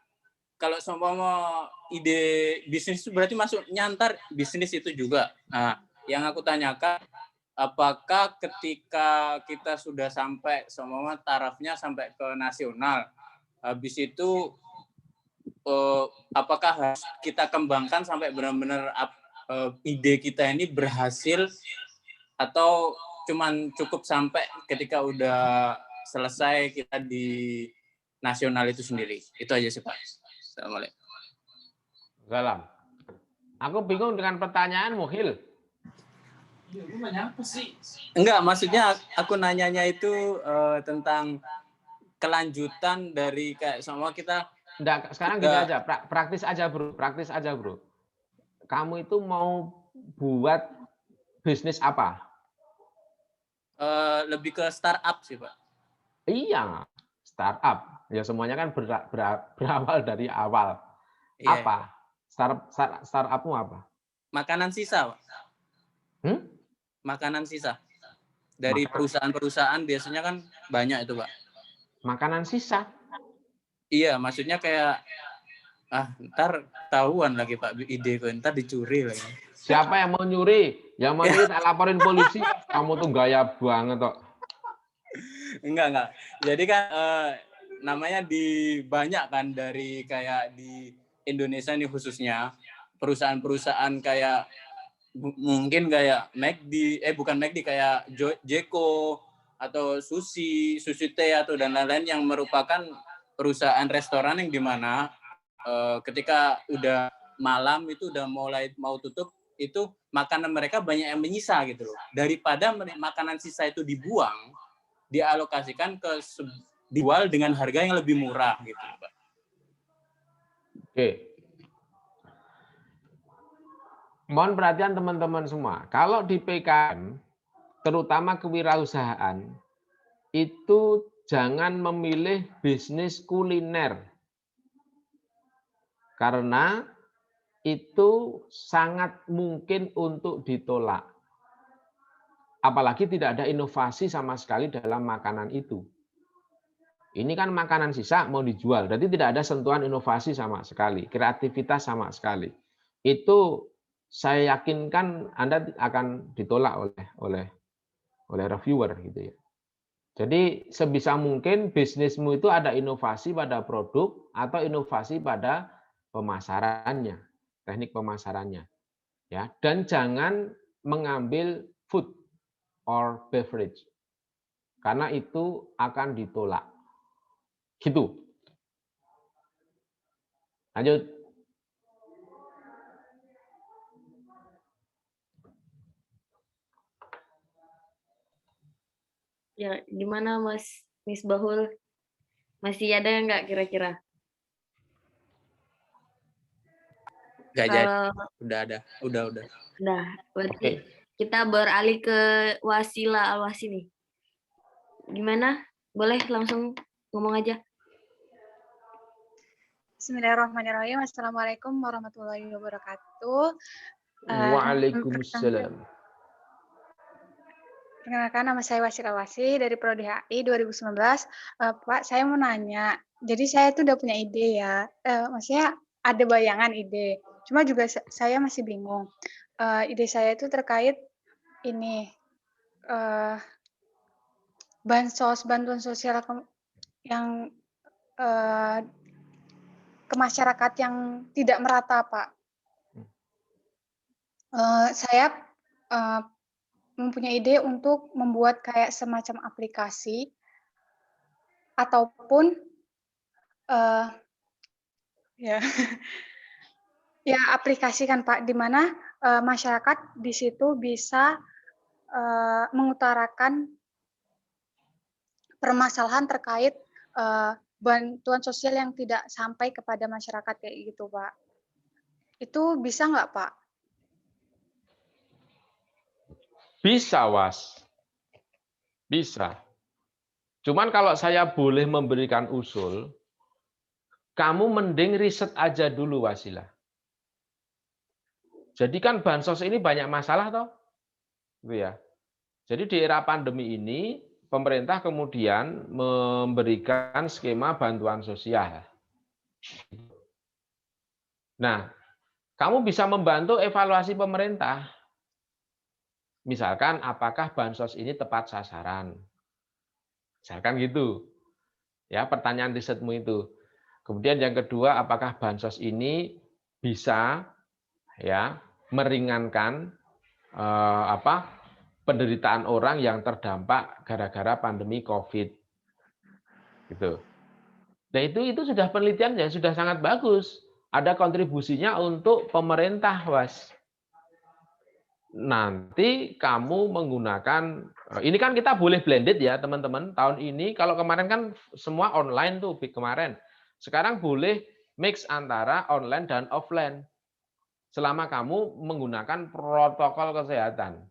kalau seumpama ide bisnis itu berarti masuk nyantar bisnis itu juga. Nah, yang aku tanyakan, apakah ketika kita sudah sampai seumpama tarafnya sampai ke nasional, habis itu apakah harus kita kembangkan sampai benar-benar ide kita ini berhasil, atau cuman cukup sampai ketika udah selesai kita di nasional itu sendiri? Itu aja sih Pak. Assalamualaikum. Salam. Aku bingung dengan pertanyaanmu, Hil. Enggak, maksudnya aku nanyanya itu tentang kelanjutan dari kayak semua kita. Enggak, sekarang gini aja, praktis aja bro. Kamu itu mau buat bisnis apa? Lebih ke startup sih Pak. Iya, startup. Ya semuanya kan berawal dari awal. Yeah. Apa? Startupmu apa? Makanan sisa Pak. Makanan sisa. Dari perusahaan-perusahaan biasanya kan banyak itu Pak. Makanan sisa? Iya, maksudnya kayak ntar tahuan lagi Pak ideku, ntar dicuri lagi. Siapa yang mau nyuri? Yang mau nyuri tak laporin polisi. Kamu tuh gaya banget kok. Enggak. Jadi kan namanya di banyak kan dari kayak di Indonesia nih khususnya perusahaan-perusahaan kayak mungkin kayak McD, bukan McD, kayak Jeko atau Sushi Teh atau dan lain-lain yang merupakan perusahaan restoran yang dimana ketika udah malam itu udah mulai mau tutup, itu makanan mereka banyak yang menyisa gitu loh. Daripada makanan sisa itu dibuang, dialokasikan dijual dengan harga yang lebih murah gitu, Pak. Oke. Mohon perhatian teman-teman semua. Kalau di PKM, terutama kewirausahaan, itu jangan memilih bisnis kuliner. Karena itu sangat mungkin untuk ditolak. Apalagi tidak ada inovasi sama sekali dalam makanan itu. Ini kan makanan sisa mau dijual, berarti tidak ada sentuhan inovasi sama sekali, kreativitas sama sekali. Itu saya yakinkan Anda akan ditolak oleh reviewer gitu ya. Jadi sebisa mungkin bisnismu itu ada inovasi pada produk atau inovasi pada pemasarannya, teknik pemasarannya. Ya, dan jangan mengambil food or beverage. Karena itu akan ditolak. Gitu. Lanjut. Ya, gimana Mas Misbahul? Masih ada nggak kira-kira? Nggak jadi. Kalau Udah ada. Udah. udah, berarti Oke. kita beralih ke Wasila Alwasi nih. Gimana? Boleh langsung ngomong aja. Bismillahirrahmanirrahim. Assalamualaikum warahmatullahi wabarakatuh. Waalaikumsalam. Perkenalkan, nama saya Wasila Alwasi dari Prodi HI 2019. Pak, saya mau nanya. Jadi saya tuh udah punya ide ya. Maksudnya ada bayangan ide. Cuma juga saya masih bingung. Ide saya itu terkait ini bantuan sosial yang ke masyarakat yang tidak merata, Pak. Saya mempunyai ide untuk membuat kayak semacam aplikasi ataupun ya aplikasi kan Pak, di mana masyarakat di situ bisa mengutarakan permasalahan terkait bantuan sosial yang tidak sampai kepada masyarakat kayak gitu Pak. Itu bisa nggak Pak? Bisa, Was. Bisa. Cuman kalau saya boleh memberikan usul, kamu mending riset aja dulu, Wasila. Jadi kan bansos ini banyak masalah toh. Gitu ya. Jadi di era pandemi ini pemerintah kemudian memberikan skema bantuan sosial. Nah, kamu bisa membantu evaluasi pemerintah. Misalkan apakah bansos ini tepat sasaran? Misalkan gitu. Ya, pertanyaan risetmu itu. Kemudian yang kedua, apakah bansos ini bisa ya meringankan penderitaan orang yang terdampak gara-gara pandemi Covid. Gitu. Nah, itu sudah penelitian yang sudah sangat bagus. Ada kontribusinya untuk pemerintah, Was. Nanti kamu menggunakan, ini kan kita boleh blended ya teman-teman, tahun ini, kalau kemarin kan semua online tuh kemarin, sekarang boleh mix antara online dan offline, selama kamu menggunakan protokol kesehatan.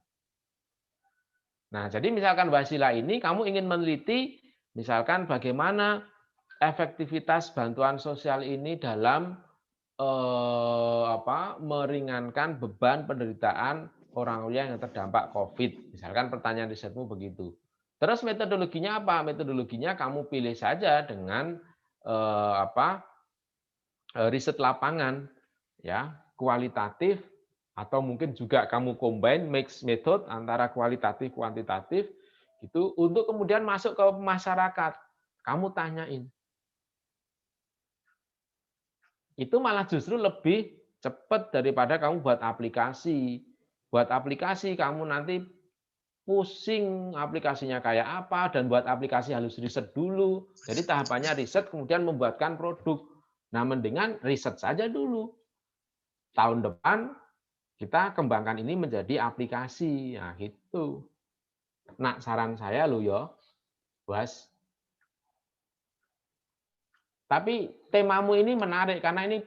Nah, jadi misalkan Wasila ini, kamu ingin meneliti, misalkan bagaimana efektivitas bantuan sosial ini dalam meringankan beban penderitaan orang yang terdampak COVID. Misalkan pertanyaan risetmu begitu. Terus metodologinya apa? Metodologinya kamu pilih saja dengan riset lapangan, ya, kualitatif, atau mungkin juga kamu combine mix method antara kualitatif kuantitatif. Itu untuk kemudian masuk ke masyarakat. Kamu tanyain. Itu malah justru lebih cepat daripada kamu buat aplikasi. Buat aplikasi kamu nanti pusing aplikasinya kayak apa, dan buat aplikasi harus riset dulu. Jadi tahapannya riset kemudian membuatkan produk. Nah, mendingan riset saja dulu. Tahun depan kita kembangkan ini menjadi aplikasi. Nah, gitu. Nah, saran saya lo yo, Bos. Tapi temamu ini menarik karena ini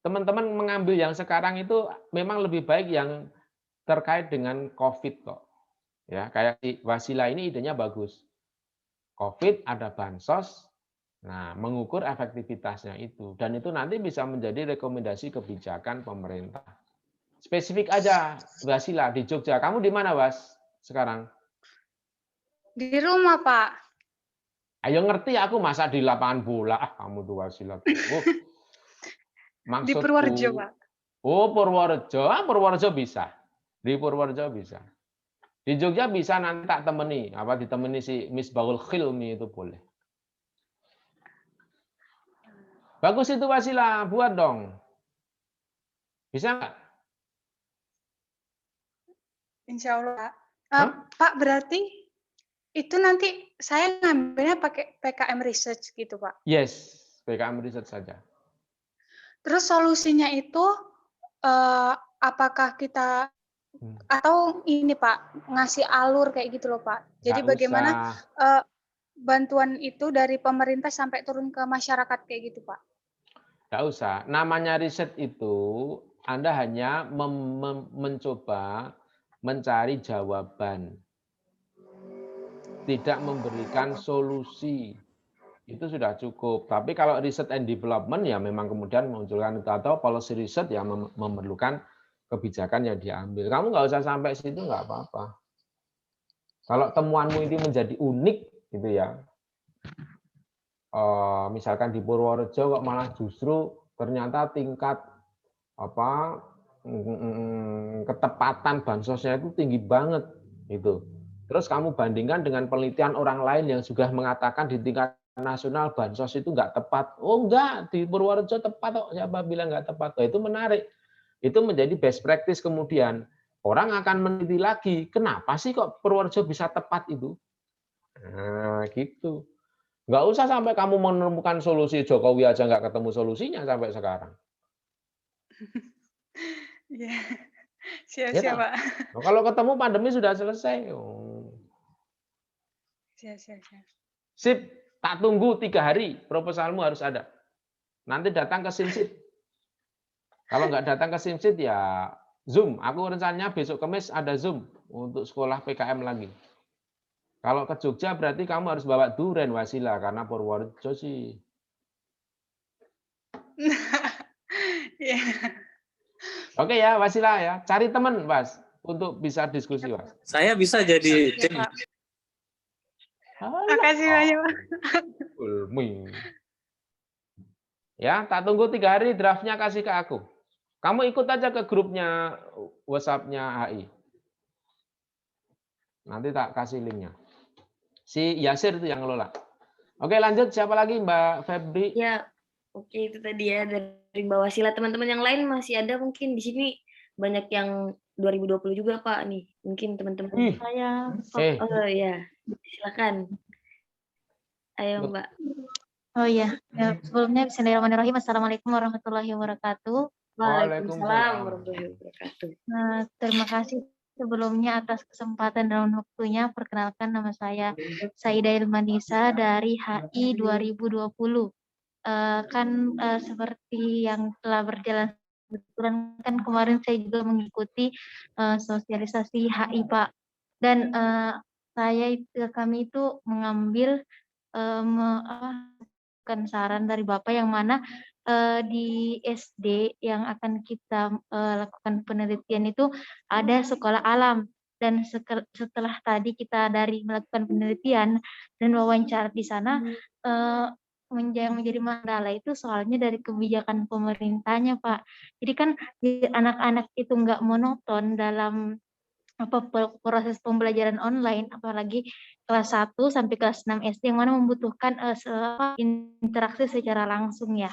teman-teman mengambil yang sekarang itu memang lebih baik yang terkait dengan COVID kok. Ya, kayak si Wasila ini idenya bagus. COVID ada bansos, nah mengukur efektivitasnya itu, dan itu nanti bisa menjadi rekomendasi kebijakan pemerintah. Spesifik aja, Wasila di Jogja. Kamu di mana, Was? Sekarang? Di rumah, Pak. Ayo ngerti aku masa di lapangan bola. Kamu tuh Wasila. Di Purworejo, Pak. Oh, Purworejo. Purworejo bisa. Di Purworejo bisa. Di Jogja bisa, nanti tak temani. Apa ditemani si Misbahul Khilmi itu boleh. Bagus itu Wasila, buat dong. Bisa nggak? Insya Allah. Pak, berarti itu nanti saya ngambilnya pakai PKM Research gitu, Pak? Yes, PKM Research saja. Terus solusinya itu apakah kita atau ini Pak ngasih alur kayak gitu loh Pak? Jadi Nggak bagaimana usah. bantuan itu dari pemerintah sampai turun ke masyarakat kayak gitu Pak? Nggak usah. Namanya riset itu Anda hanya mencoba mencari jawaban, tidak memberikan solusi. Itu sudah cukup. Tapi kalau riset and development ya memang kemudian munculkan itu, atau policy riset yang memerlukan kebijakan yang diambil. Kamu nggak usah sampai situ, nggak apa-apa. Kalau temuanmu ini menjadi unik gitu ya, misalkan di Purworejo kok malah justru ternyata tingkat ketepatan bansosnya itu tinggi banget gitu. Terus kamu bandingkan dengan penelitian orang lain yang sudah mengatakan di tingkat nasional bansos itu nggak tepat. Oh enggak, di Purworejo tepat kok. Siapa bilang nggak tepat? Oh, itu menarik. Itu menjadi best practice kemudian. Orang akan meneliti lagi, kenapa sih kok Purworejo bisa tepat itu? Nah, gitu. Nggak usah sampai kamu menemukan solusi, Jokowi aja nggak ketemu solusinya sampai sekarang. Iya, Ya, siap-siap Pak. nah, kalau ketemu pandemi sudah selesai. Oh. Siap. Sip, tak tunggu 3 hari, proposalmu harus ada. Nanti datang ke Simsit. Kalau nggak datang ke Simsit ya Zoom. Aku rencananya besok Kamis ada Zoom untuk sekolah PKM lagi. Kalau ke Jogja berarti kamu harus bawa duren Wasila, karena Purworejo sih. Iya. Oke ya Wasila ya, cari teman Mas untuk bisa diskusi Mas. Saya bisa jadi tim. Makasih banyak Pak. Ya, tak tunggu 3 hari, draftnya kasih ke aku. Kamu ikut aja ke grupnya WhatsApp-nya HI. Nanti tak kasih linknya. Si Yasir itu yang ngelola. Oke, lanjut. Siapa lagi, Mbak Febri? Ya, oke itu tadi ya dari Mbak Wasila. Teman-teman yang lain masih ada mungkin di sini banyak yang 2020 juga Pak nih. Mungkin teman-teman Saya. Oh ya, silakan. Ayo Mbak. Oh iya, ya, sebelumnya bismillahirrahmanirrahim. Assalamualaikum warahmatullahi wabarakatuh. Waalaikumsalam warahmatullahi wabarakatuh. Nah, terima kasih sebelumnya atas kesempatan dan waktunya. Perkenalkan, nama saya Saida Ilmanisa dari HI 2020. Seperti yang telah berjalan, kebetulan kan kemarin saya juga mengikuti sosialisasi HI Pak. Dan kami itu mengambil saran dari Bapak yang mana di SD yang akan kita lakukan penelitian itu ada sekolah alam, dan setelah tadi kita dari melakukan penelitian dan wawancara di sana yang menjadi masalah itu soalnya dari kebijakan pemerintahnya Pak. Jadi kan anak-anak itu nggak monoton dalam proses pembelajaran online, apalagi kelas 1 sampai kelas 6 SD yang mana membutuhkan interaksi secara langsung ya.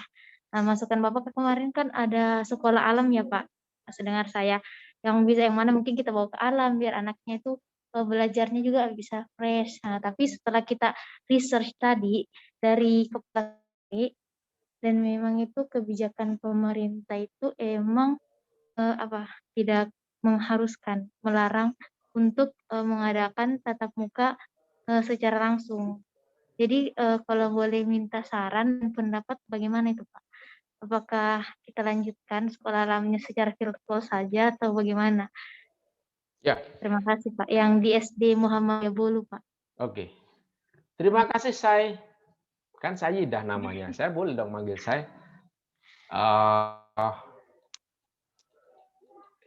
Nah, masukan Bapak kemarin kan ada sekolah alam ya Pak, sedengar saya, yang mana mungkin kita bawa ke alam biar anaknya itu belajarnya juga bisa fresh. Nah, tapi setelah kita research tadi dari kepala dan memang itu kebijakan pemerintah itu emang tidak mengharuskan, melarang untuk mengadakan tatap muka secara langsung. Jadi kalau boleh minta saran dan pendapat bagaimana itu Pak? Apakah kita lanjutkan sekolah alamnya secara virtual saja atau bagaimana? Ya, Terima kasih Pak. Yang di SD Muhammadiyah Bolu Pak. oke. Terima kasih saya. Kan Sayyidah namanya. Saya boleh dong manggil saya.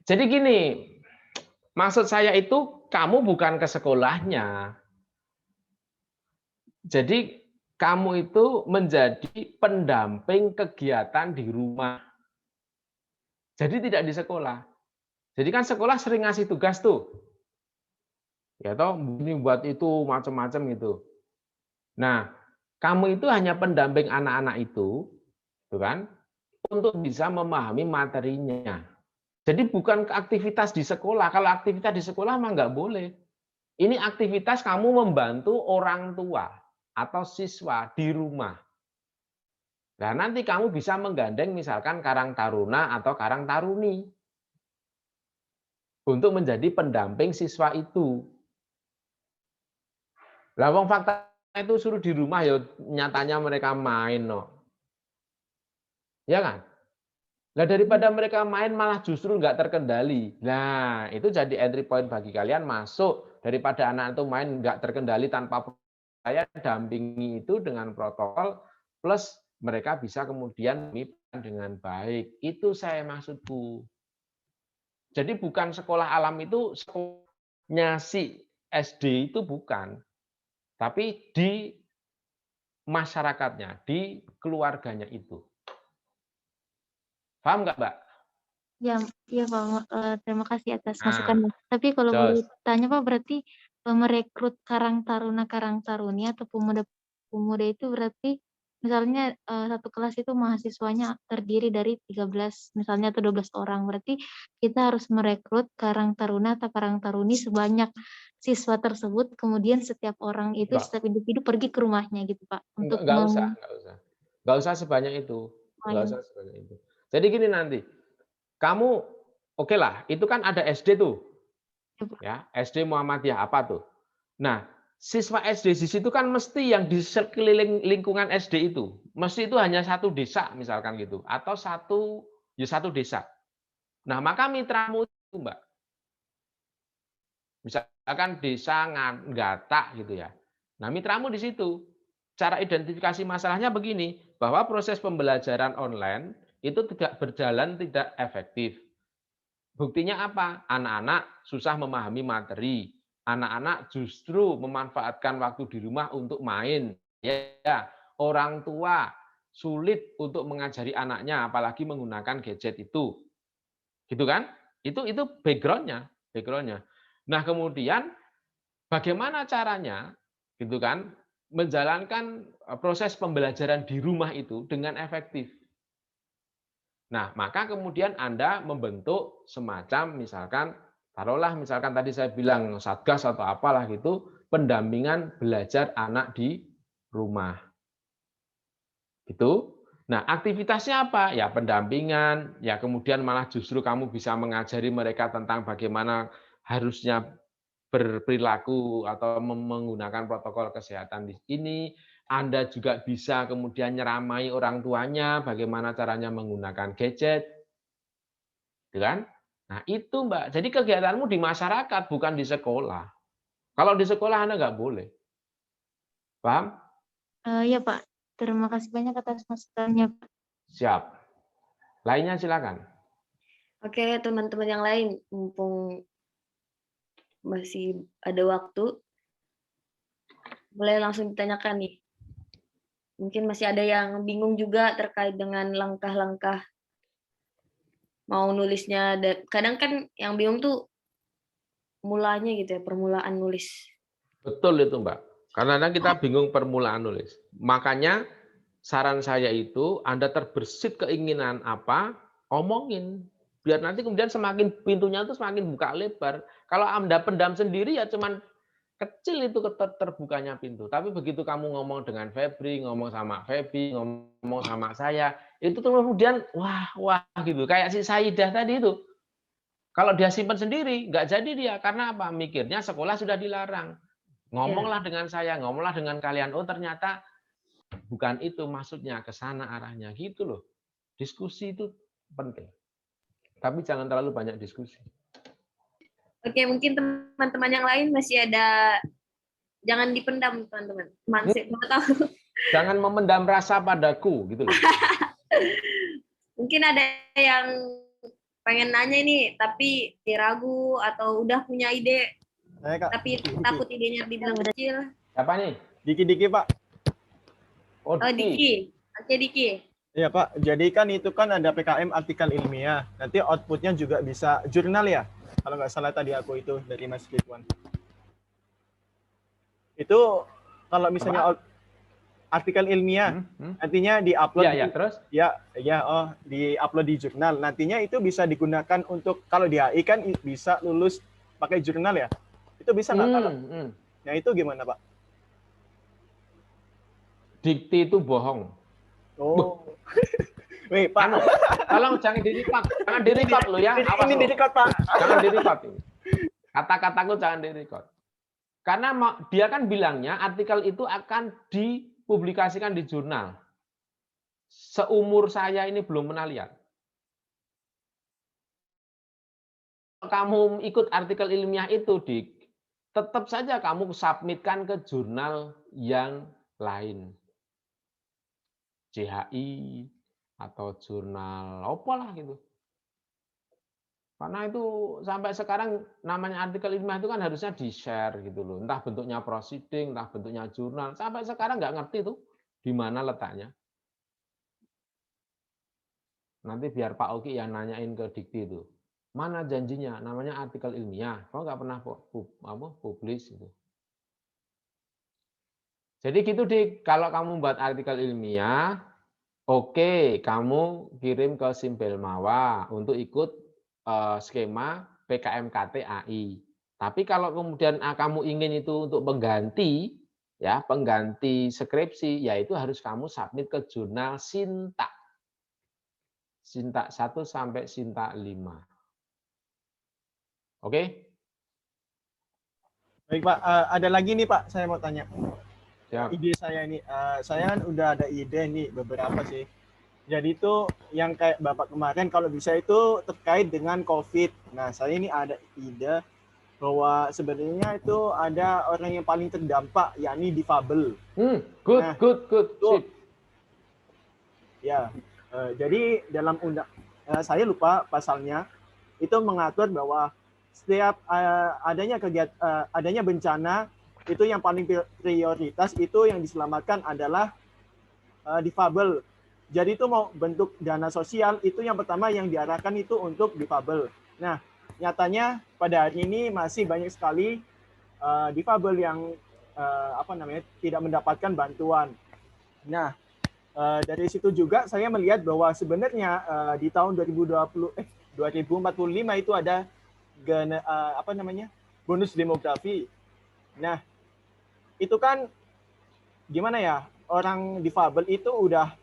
Jadi gini, maksud saya itu kamu bukan ke sekolahnya. Jadi kamu itu menjadi pendamping kegiatan di rumah. Jadi tidak di sekolah. Jadi kan sekolah sering ngasih tugas tuh. Ya toh, ini buat itu macam-macam gitu. Nah, kamu itu hanya pendamping anak-anak itu, tuh kan, untuk bisa memahami materinya. Jadi bukan aktivitas di sekolah. Kalau aktivitas di sekolah mah nggak boleh. Ini aktivitas kamu membantu orang tua atau siswa di rumah. Nah, nanti kamu bisa menggandeng misalkan Karang Taruna atau Karang Taruni untuk menjadi pendamping siswa itu. Lah wong fakta itu suruh di rumah ya nyatanya mereka main no. Ya kan? Nah, daripada mereka main malah justru nggak terkendali. Nah, itu jadi entry point bagi kalian masuk. Daripada anak itu main nggak terkendali tanpa saya dampingi itu dengan protokol, plus mereka bisa kemudian dengan baik. Itu saya maksudku. Jadi bukan sekolah alam itu sekolahnya si SD itu bukan. Tapi di masyarakatnya, di keluarganya itu. Paham nggak, Mbak? Ya, iya Pak. Terima kasih atas Nah, masukannya. Tapi kalau jos. boleh tanya Pak, berarti merekrut Karang Taruna, Karang Taruni atau pemuda-pemuda itu berarti misalnya satu kelas itu mahasiswanya terdiri dari 13 misalnya atau 12 orang. Berarti kita harus merekrut Karang Taruna atau Karang Taruni sebanyak siswa tersebut, kemudian setiap orang itu, Enggak, setiap individu pergi ke rumahnya gitu Pak, untuk enggak usah, enggak usah. Enggak usah sebanyak itu. Enggak usah sebanyak itu. Jadi gini nanti, kamu oke lah, itu kan ada SD tuh. Ya, SD Muhammadiyah apa tuh? Nah, siswa SD di situ kan mesti yang di sekeliling lingkungan SD itu, mesti itu hanya satu desa misalkan gitu, atau satu desa. Nah, maka mitramu itu, Mbak, misalkan desa Nggatak gitu ya. Nah, mitramu di situ. Cara identifikasi masalahnya begini, bahwa proses pembelajaran online itu tidak berjalan tidak efektif. Buktinya apa? Anak-anak susah memahami materi. Anak-anak justru memanfaatkan waktu di rumah untuk main. Ya, orang tua sulit untuk mengajari anaknya, apalagi menggunakan gadget itu. Gitu kan? Itu backgroundnya. Nah, kemudian bagaimana caranya, gitu kan, menjalankan proses pembelajaran di rumah itu dengan efektif. Nah, maka kemudian Anda membentuk semacam misalkan, taruhlah misalkan tadi saya bilang satgas atau apalah gitu, pendampingan belajar anak di rumah. Gitu. Nah, aktivitasnya apa? Ya pendampingan, ya kemudian malah justru kamu bisa mengajari mereka tentang bagaimana harusnya berperilaku atau menggunakan protokol kesehatan di sini. Anda juga bisa kemudian nyeramai orang tuanya bagaimana caranya menggunakan gadget, gitu kan? Nah itu Mbak, jadi kegiatanmu di masyarakat bukan di sekolah. Kalau di sekolah Anda nggak boleh, paham? Iya Pak, terima kasih banyak atas masukannya Pak. Siap. Lainnya silakan. Oke, teman-teman yang lain, mumpung masih ada waktu, boleh langsung ditanyakan nih. Mungkin masih ada yang bingung juga terkait dengan langkah-langkah mau nulisnya. Kadang kan yang bingung tuh mulanya gitu ya, permulaan nulis. Betul itu, Mbak. Karena kita bingung permulaan nulis. Makanya saran saya itu, Anda terbersit keinginan apa, omongin. Biar nanti kemudian semakin pintunya itu semakin buka lebar. Kalau Anda pendam sendiri ya cuman kecil itu terbukanya pintu. Tapi begitu kamu ngomong dengan Febri, ngomong sama Feby, ngomong sama saya, itu tuh kemudian wah gitu. Kayak si Saidah tadi itu. Kalau dia simpan sendiri, nggak jadi dia. Karena apa? Mikirnya sekolah sudah dilarang. Ngomonglah dengan saya, ngomonglah dengan kalian. Oh ternyata bukan itu maksudnya, ke sana arahnya. Gitu loh. Diskusi itu penting. Tapi jangan terlalu banyak diskusi. Oke, mungkin teman-teman yang lain masih ada, jangan dipendam teman-teman. Jangan memendam rasa padaku, gitu loh. Mungkin ada yang pengen nanya ini, tapi ragu atau udah punya ide, tapi takut idenya dibilang kecil. Siapa nih? Diki, Pak. Oh, Diki. Oke, Diki. Iya, Pak. Jadi kan itu kan ada PKM artikel ilmiah. Nanti outputnya juga bisa jurnal ya. Kalau nggak salah tadi aku itu dari Mas Ridwan. Itu kalau misalnya artikel ilmiah, nantinya diupload. Ya, terus? Diupload di jurnal. Nantinya itu bisa digunakan untuk, kalau di HI kan bisa lulus pakai jurnal ya. Itu bisa nggak kalau? Nah itu gimana, Pak? Dikti itu bohong. Oh. Wih, Pak. Tolong jangan di-record. Jangan di-record lo ya. Ini di-record, Pak. Jangan di-record. Kata-kataku jangan di-record. Karena dia kan bilangnya artikel itu akan dipublikasikan di jurnal. Seumur saya ini belum pernah lihat. Kamu ikut artikel ilmiah itu, Dik, tetap saja kamu submitkan ke jurnal yang lain. CHI atau jurnal apalah gitu. Karena itu sampai sekarang namanya artikel ilmiah itu kan harusnya di-share gitu loh. Entah bentuknya proceeding, entah bentuknya jurnal. Sampai sekarang nggak ngerti tuh di mana letaknya. Nanti biar Pak Oki yang nanyain ke Dikti itu. Mana janjinya? Namanya artikel ilmiah. Kok nggak pernah publis gitu. Jadi gitu, Dik, kalau kamu buat artikel ilmiah, oke, kamu kirim ke Simpelmawa untuk ikut skema PKMKT AI. Tapi kalau kemudian kamu ingin itu untuk pengganti, ya pengganti skripsi, ya itu harus kamu submit ke jurnal Sintak. Sintak 1 sampai Sintak 5. Oke? Baik, Pak. Ada lagi nih, Pak. Saya mau tanya. Siap. Ide saya ini, saya kan udah ada ide nih beberapa sih. Jadi itu yang kayak Bapak kemarin kalau bisa itu terkait dengan COVID. Nah, saya ini ada ide bahwa sebenarnya itu ada orang yang paling terdampak, yakni difabel. Good. Sip. Ya, jadi dalam saya lupa pasalnya itu mengatur bahwa setiap adanya bencana itu yang paling prioritas itu yang diselamatkan adalah difabel. Jadi itu mau bentuk dana sosial itu yang pertama yang diarahkan itu untuk difabel. Nah, nyatanya pada hari ini masih banyak sekali difabel yang tidak mendapatkan bantuan. Nah, dari situ juga saya melihat bahwa sebenarnya di tahun 2045 itu ada bonus demografi. Nah, itu kan gimana ya, orang difabel itu udah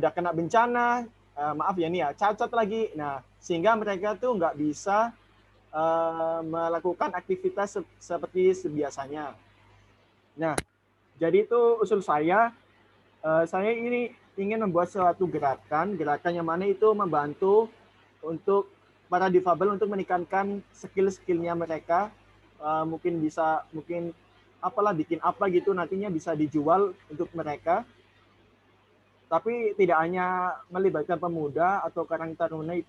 kena bencana, maaf ya nih ya, cacat lagi. Nah, sehingga mereka tuh nggak bisa melakukan aktivitas seperti biasanya. Nah, jadi itu usul saya ini ingin membuat suatu gerakan yang mana itu membantu untuk para difabel untuk meningkatkan skill-skillnya mereka, mungkin bikin apa gitu nantinya bisa dijual untuk mereka. Tapi tidak hanya melibatkan pemuda atau karang taruni,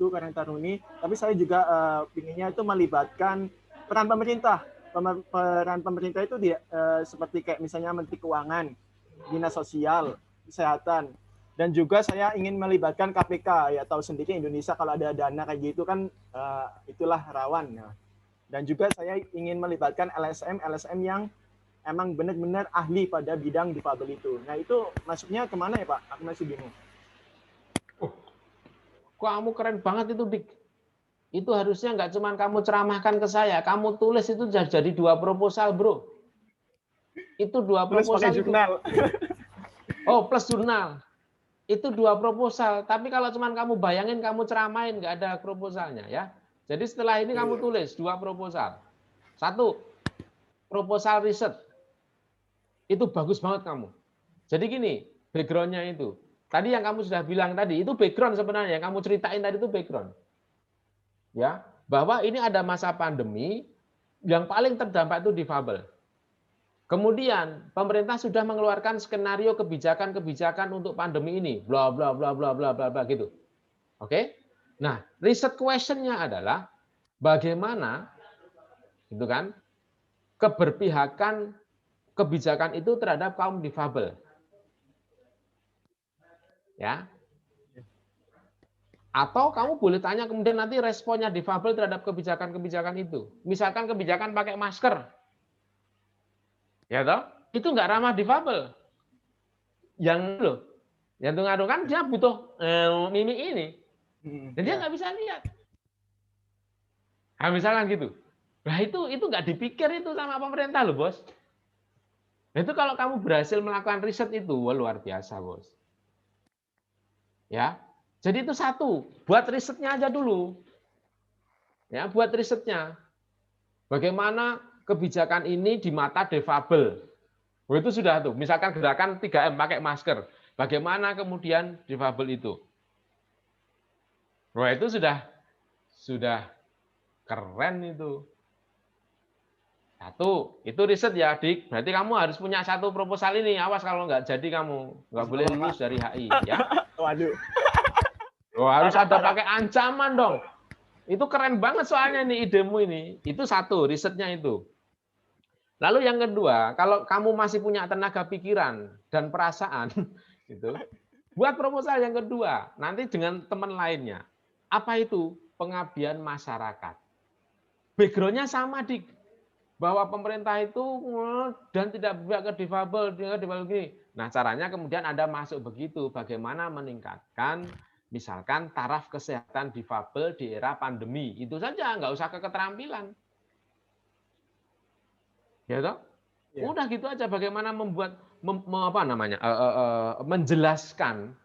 tapi saya juga inginnya itu melibatkan peran pemerintah. Peran pemerintah itu seperti kayak misalnya Menteri Keuangan, Dinas Sosial, Kesehatan, dan juga saya ingin melibatkan KPK. Ya tahu sendiri Indonesia kalau ada dana kayak gitu kan itulah rawan. Nah, Dan juga saya ingin melibatkan LSM yang emang benar-benar ahli pada bidang difabel itu. Nah itu masuknya kemana ya Pak? Aku masih bingung. Kamu keren banget itu, Dik. Itu harusnya nggak cuma kamu ceramahkan ke saya, kamu tulis itu jadi 2 proposal, bro. Itu 2 Tulis proposal pakai itu. jurnal. Oh, plus jurnal. Itu 2 proposal. Tapi kalau cuma kamu bayangin, kamu ceramain, nggak ada proposalnya ya. Jadi setelah ini kamu tulis 2 proposal. 1, proposal riset. Itu bagus banget kamu. Jadi gini, background-nya itu. Tadi yang kamu sudah bilang tadi, itu background sebenarnya. Yang kamu ceritain tadi itu background. Ya, bahwa ini ada masa pandemi, yang paling terdampak itu difabel. Kemudian pemerintah sudah mengeluarkan skenario kebijakan-kebijakan untuk pandemi ini, bla bla bla bla bla bla bla gitu. Oke? Nah, riset question-nya adalah bagaimana gitu kan keberpihakan kebijakan itu terhadap kaum difabel. Ya. Atau kamu boleh tanya kemudian nanti responnya difabel terhadap kebijakan-kebijakan itu. Misalkan kebijakan pakai masker. Ya toh? Itu nggak ramah difabel. Yang loh, yang ngaruh kan dia butuh mimik ini. Dan dia nggak bisa lihat. Nah, misalkan gitu. Nah itu nggak dipikir itu sama pemerintah loh, Bos. Nah, itu kalau kamu berhasil melakukan riset itu, wah, luar biasa, Bos. Ya. Jadi itu 1, buat risetnya aja dulu. Ya, buat risetnya. Bagaimana kebijakan ini di mata difabel. Oh, itu sudah tuh. Misalkan gerakan 3M pakai masker. Bagaimana kemudian difabel itu? Wah, itu sudah keren itu. 1, itu riset ya, Dik. Berarti kamu harus punya 1 proposal ini. Awas kalau nggak jadi kamu nggak boleh lulus dari HI, ya. Waduh. Oh, harus ada pakai ancaman dong. Itu keren banget soalnya nih idemu ini. Itu 1, risetnya itu. Lalu yang kedua, kalau kamu masih punya tenaga pikiran dan perasaan, gitu, buat proposal yang kedua, nanti dengan teman lainnya. Apa itu? Pengabdian masyarakat. Background-nya sama, Dik. Bahwa pemerintah itu dan tidak berpihak ke difabel gini. Nah, caranya kemudian Anda masuk begitu. Bagaimana meningkatkan misalkan taraf kesehatan difabel di era pandemi. Itu saja, nggak usah ke keterampilan. Ya toh? Ya. Udah gitu aja bagaimana membuat menjelaskan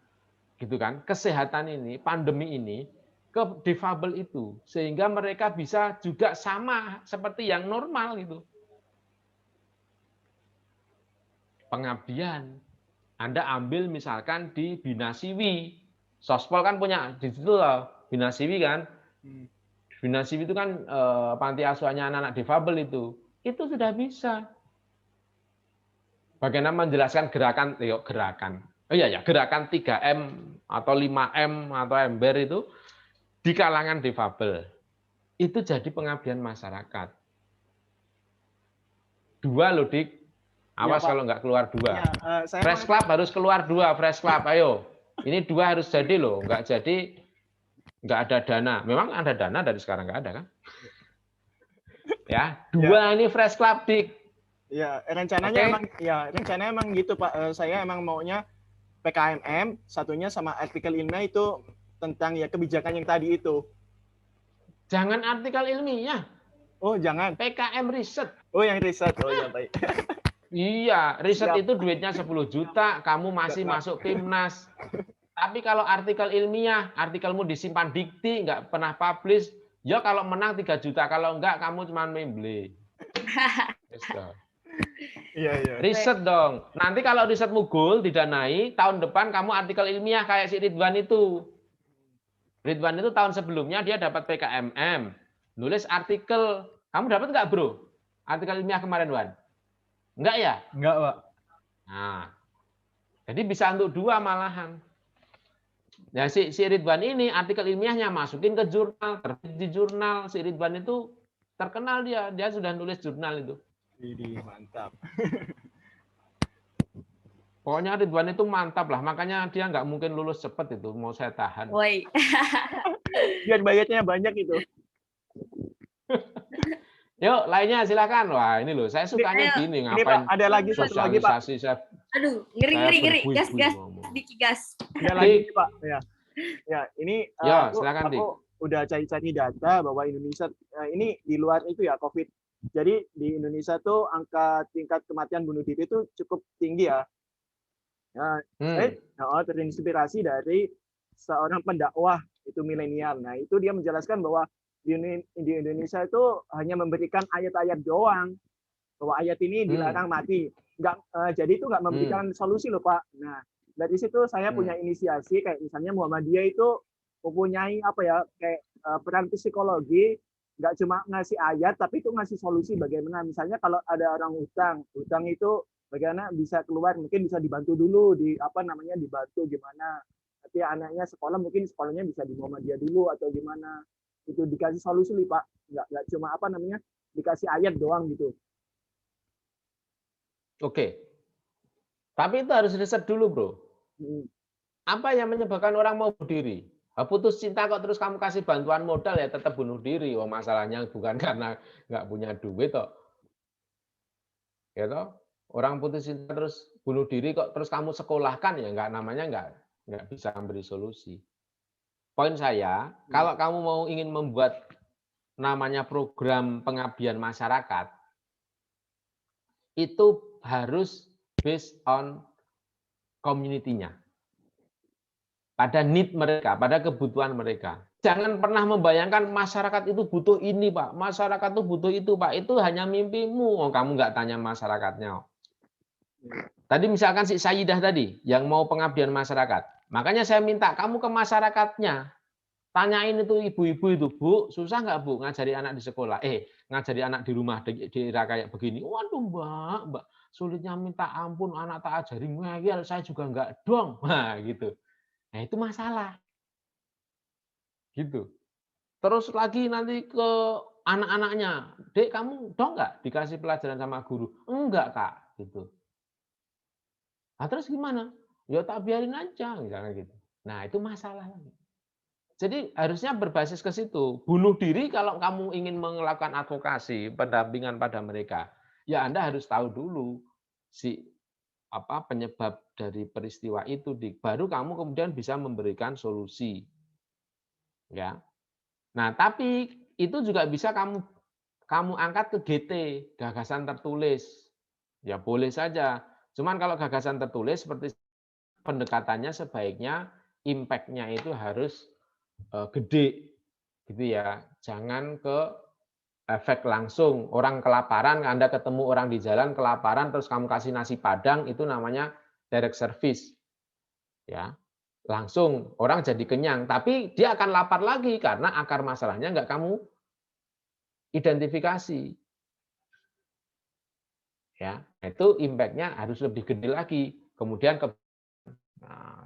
gitu kan kesehatan ini, pandemi ini ke difabel itu sehingga mereka bisa juga sama seperti yang normal gitu. Pengabdian. Anda ambil misalkan di Bina Siwi. Sospol kan punya di situ loh, Bina Siwi kan. Bina Siwi itu kan panti asuhannya anak-anak difabel itu. Itu sudah bisa. Bagaimana menjelaskan gerakan 3M atau 5M atau ember itu di kalangan difabel. Itu jadi pengabdian masyarakat. 2 loh, Dik. Awas ya, kalau nggak keluar 2. Ya, Fresh Club harus keluar 2, Fresh Club. Ayo. Ini 2 harus jadi loh. Nggak jadi, nggak ada dana. Memang ada dana, dari sekarang nggak ada kan? Ya, 2 ya. Ini Fresh Club, Dik. Ya, rencananya emang gitu, Pak. Saya emang maunya PKMM, satunya sama artikel ilmiah itu tentang ya kebijakan yang tadi itu. Jangan artikel ilmiah. Oh, jangan. PKM riset. Oh, yang riset. Oh, ya baik. Iya, riset itu duitnya 10 juta, kamu masih masuk Timnas. Tapi kalau artikel ilmiah, artikelmu disimpan dikti, nggak pernah publish, ya kalau menang 3 juta, kalau enggak kamu cuma memble. Iya. Riset dong. Nanti kalau risetmu goal didanai, tahun depan kamu artikel ilmiah kayak si Ridwan itu. Ridwan itu tahun sebelumnya dia dapat PKMM, nulis artikel. Kamu dapat nggak, Bro? Artikel ilmiah kemarin, Wan? Enggak ya? Enggak, Pak. Nah, jadi bisa untuk 2 malahan. Ya, si Ridwan ini artikel ilmiahnya masukin ke jurnal, terbit di jurnal. Si Ridwan itu terkenal dia sudah nulis jurnal itu. Ini mantap. Pokoknya Ridwan itu mantap lah, makanya dia nggak mungkin lulus cepat itu, mau saya tahan. Woi. Biar bayarnya banyak itu. Yuk, lainnya silakan. Wah, ini loh, saya sukanya Ayo. gini, Ini Pak, ngapain ada lagi satu lagi Pak. sosialisasi saya. Aduh, ngeri. Gas. Diki gas. Ada lagi nih, Pak. Ya, ini Ya, silakan, Dik. aku udah cari-cari data bahwa Indonesia ini di luar itu ya COVID. Jadi di Indonesia tuh angka tingkat kematian bunuh diri itu cukup tinggi ya. Nah, saya terinspirasi dari seorang pendakwah itu milenial. Nah, itu dia menjelaskan bahwa di Indonesia itu hanya memberikan ayat-ayat doang, bahwa ayat ini dilarang mati. Jadi itu nggak memberikan solusi loh Pak. Nah, dari situ saya punya inisiasi kayak misalnya Muhammadiyah itu mempunyai kayak peran psikologi, nggak cuma ngasih ayat tapi itu ngasih solusi bagaimana. Misalnya kalau ada orang hutang itu bagaimana bisa keluar, mungkin bisa dibantu dulu dibantu gimana. Tapi anaknya sekolah mungkin sekolahnya bisa di Muhammadiyah dulu atau gimana. Itu dikasih solusi nih Pak, nggak cuma dikasih ayat doang gitu. Oke, tapi itu harus riset dulu bro. Apa yang menyebabkan orang mau bunuh diri? Putus cinta kok terus kamu kasih bantuan modal ya tetap bunuh diri. Oh, masalahnya bukan karena nggak punya duit toh. Ya toh? Orang putus cinta terus bunuh diri kok terus kamu sekolahkan ya nggak bisa memberi solusi. Poin saya, kalau kamu mau ingin membuat namanya program pengabdian masyarakat, itu harus based on community-nya. Pada need mereka, pada kebutuhan mereka. Jangan pernah membayangkan masyarakat itu butuh ini, Pak. Masyarakat itu butuh itu, Pak. Itu hanya mimpimu. Oh, kamu nggak tanya masyarakatnya. Tadi misalkan si Sayyidah tadi, yang mau pengabdian masyarakat. Makanya saya minta kamu ke masyarakatnya. Tanyain itu ibu-ibu itu, Bu, susah nggak Bu ngajari anak di sekolah? Ngajari anak di rumah di era kayak begini. Waduh, Mbak, sulitnya minta ampun, anak tak ajarin ngeyel, saya juga nggak dong. Nah, gitu. Nah, itu masalah. Gitu. Terus lagi nanti ke anak-anaknya, Dek, kamu dong nggak dikasih pelajaran sama guru? Enggak, Kak, gitu. Nah, terus gimana? Ya tak biarin aja, misalnya gitu. Nah, itu masalah lagi. Jadi harusnya berbasis ke situ. Bunuh diri kalau kamu ingin melakukan advokasi, pendampingan pada mereka, ya Anda harus tahu dulu penyebab dari peristiwa itu, baru kamu kemudian bisa memberikan solusi. Ya. Nah, tapi itu juga bisa kamu angkat ke GT, gagasan tertulis. Ya boleh saja. Cuman kalau gagasan tertulis seperti pendekatannya sebaiknya impact-nya itu harus gede gitu ya. Jangan ke efek langsung. Orang kelaparan, Anda ketemu orang di jalan kelaparan terus kamu kasih nasi padang, itu namanya direct service. Ya. Langsung orang jadi kenyang, tapi dia akan lapar lagi karena akar masalahnya nggak kamu identifikasi. Ya, itu impact-nya harus lebih gede lagi. Kemudian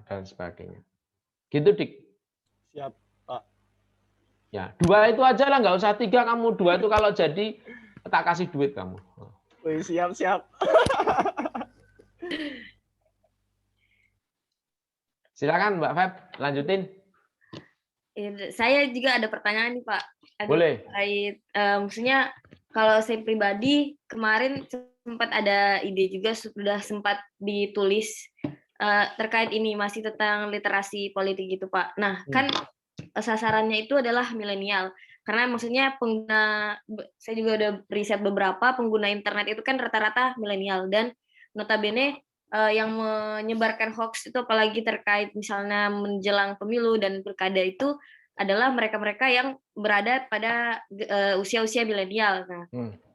dan sebagainya. Gitu, Dik. Siap, Pak. Ya, 2 itu aja lah, nggak usah 3 kamu. 2 itu kalau jadi tak kasih duit kamu. Wih, siap. Silakan Mbak Feb, lanjutin. Saya juga ada pertanyaan nih Pak. Boleh. Maksudnya kalau saya pribadi kemarin sempat ada ide juga, sudah sempat ditulis terkait ini masih tentang literasi politik gitu Pak. Nah kan sasarannya itu adalah milenial. Karena maksudnya saya juga udah riset beberapa pengguna internet itu kan rata-rata milenial, dan notabene yang menyebarkan hoax itu apalagi terkait misalnya menjelang pemilu dan pilkada itu adalah mereka-mereka yang berada pada usia-usia milenial. Nah,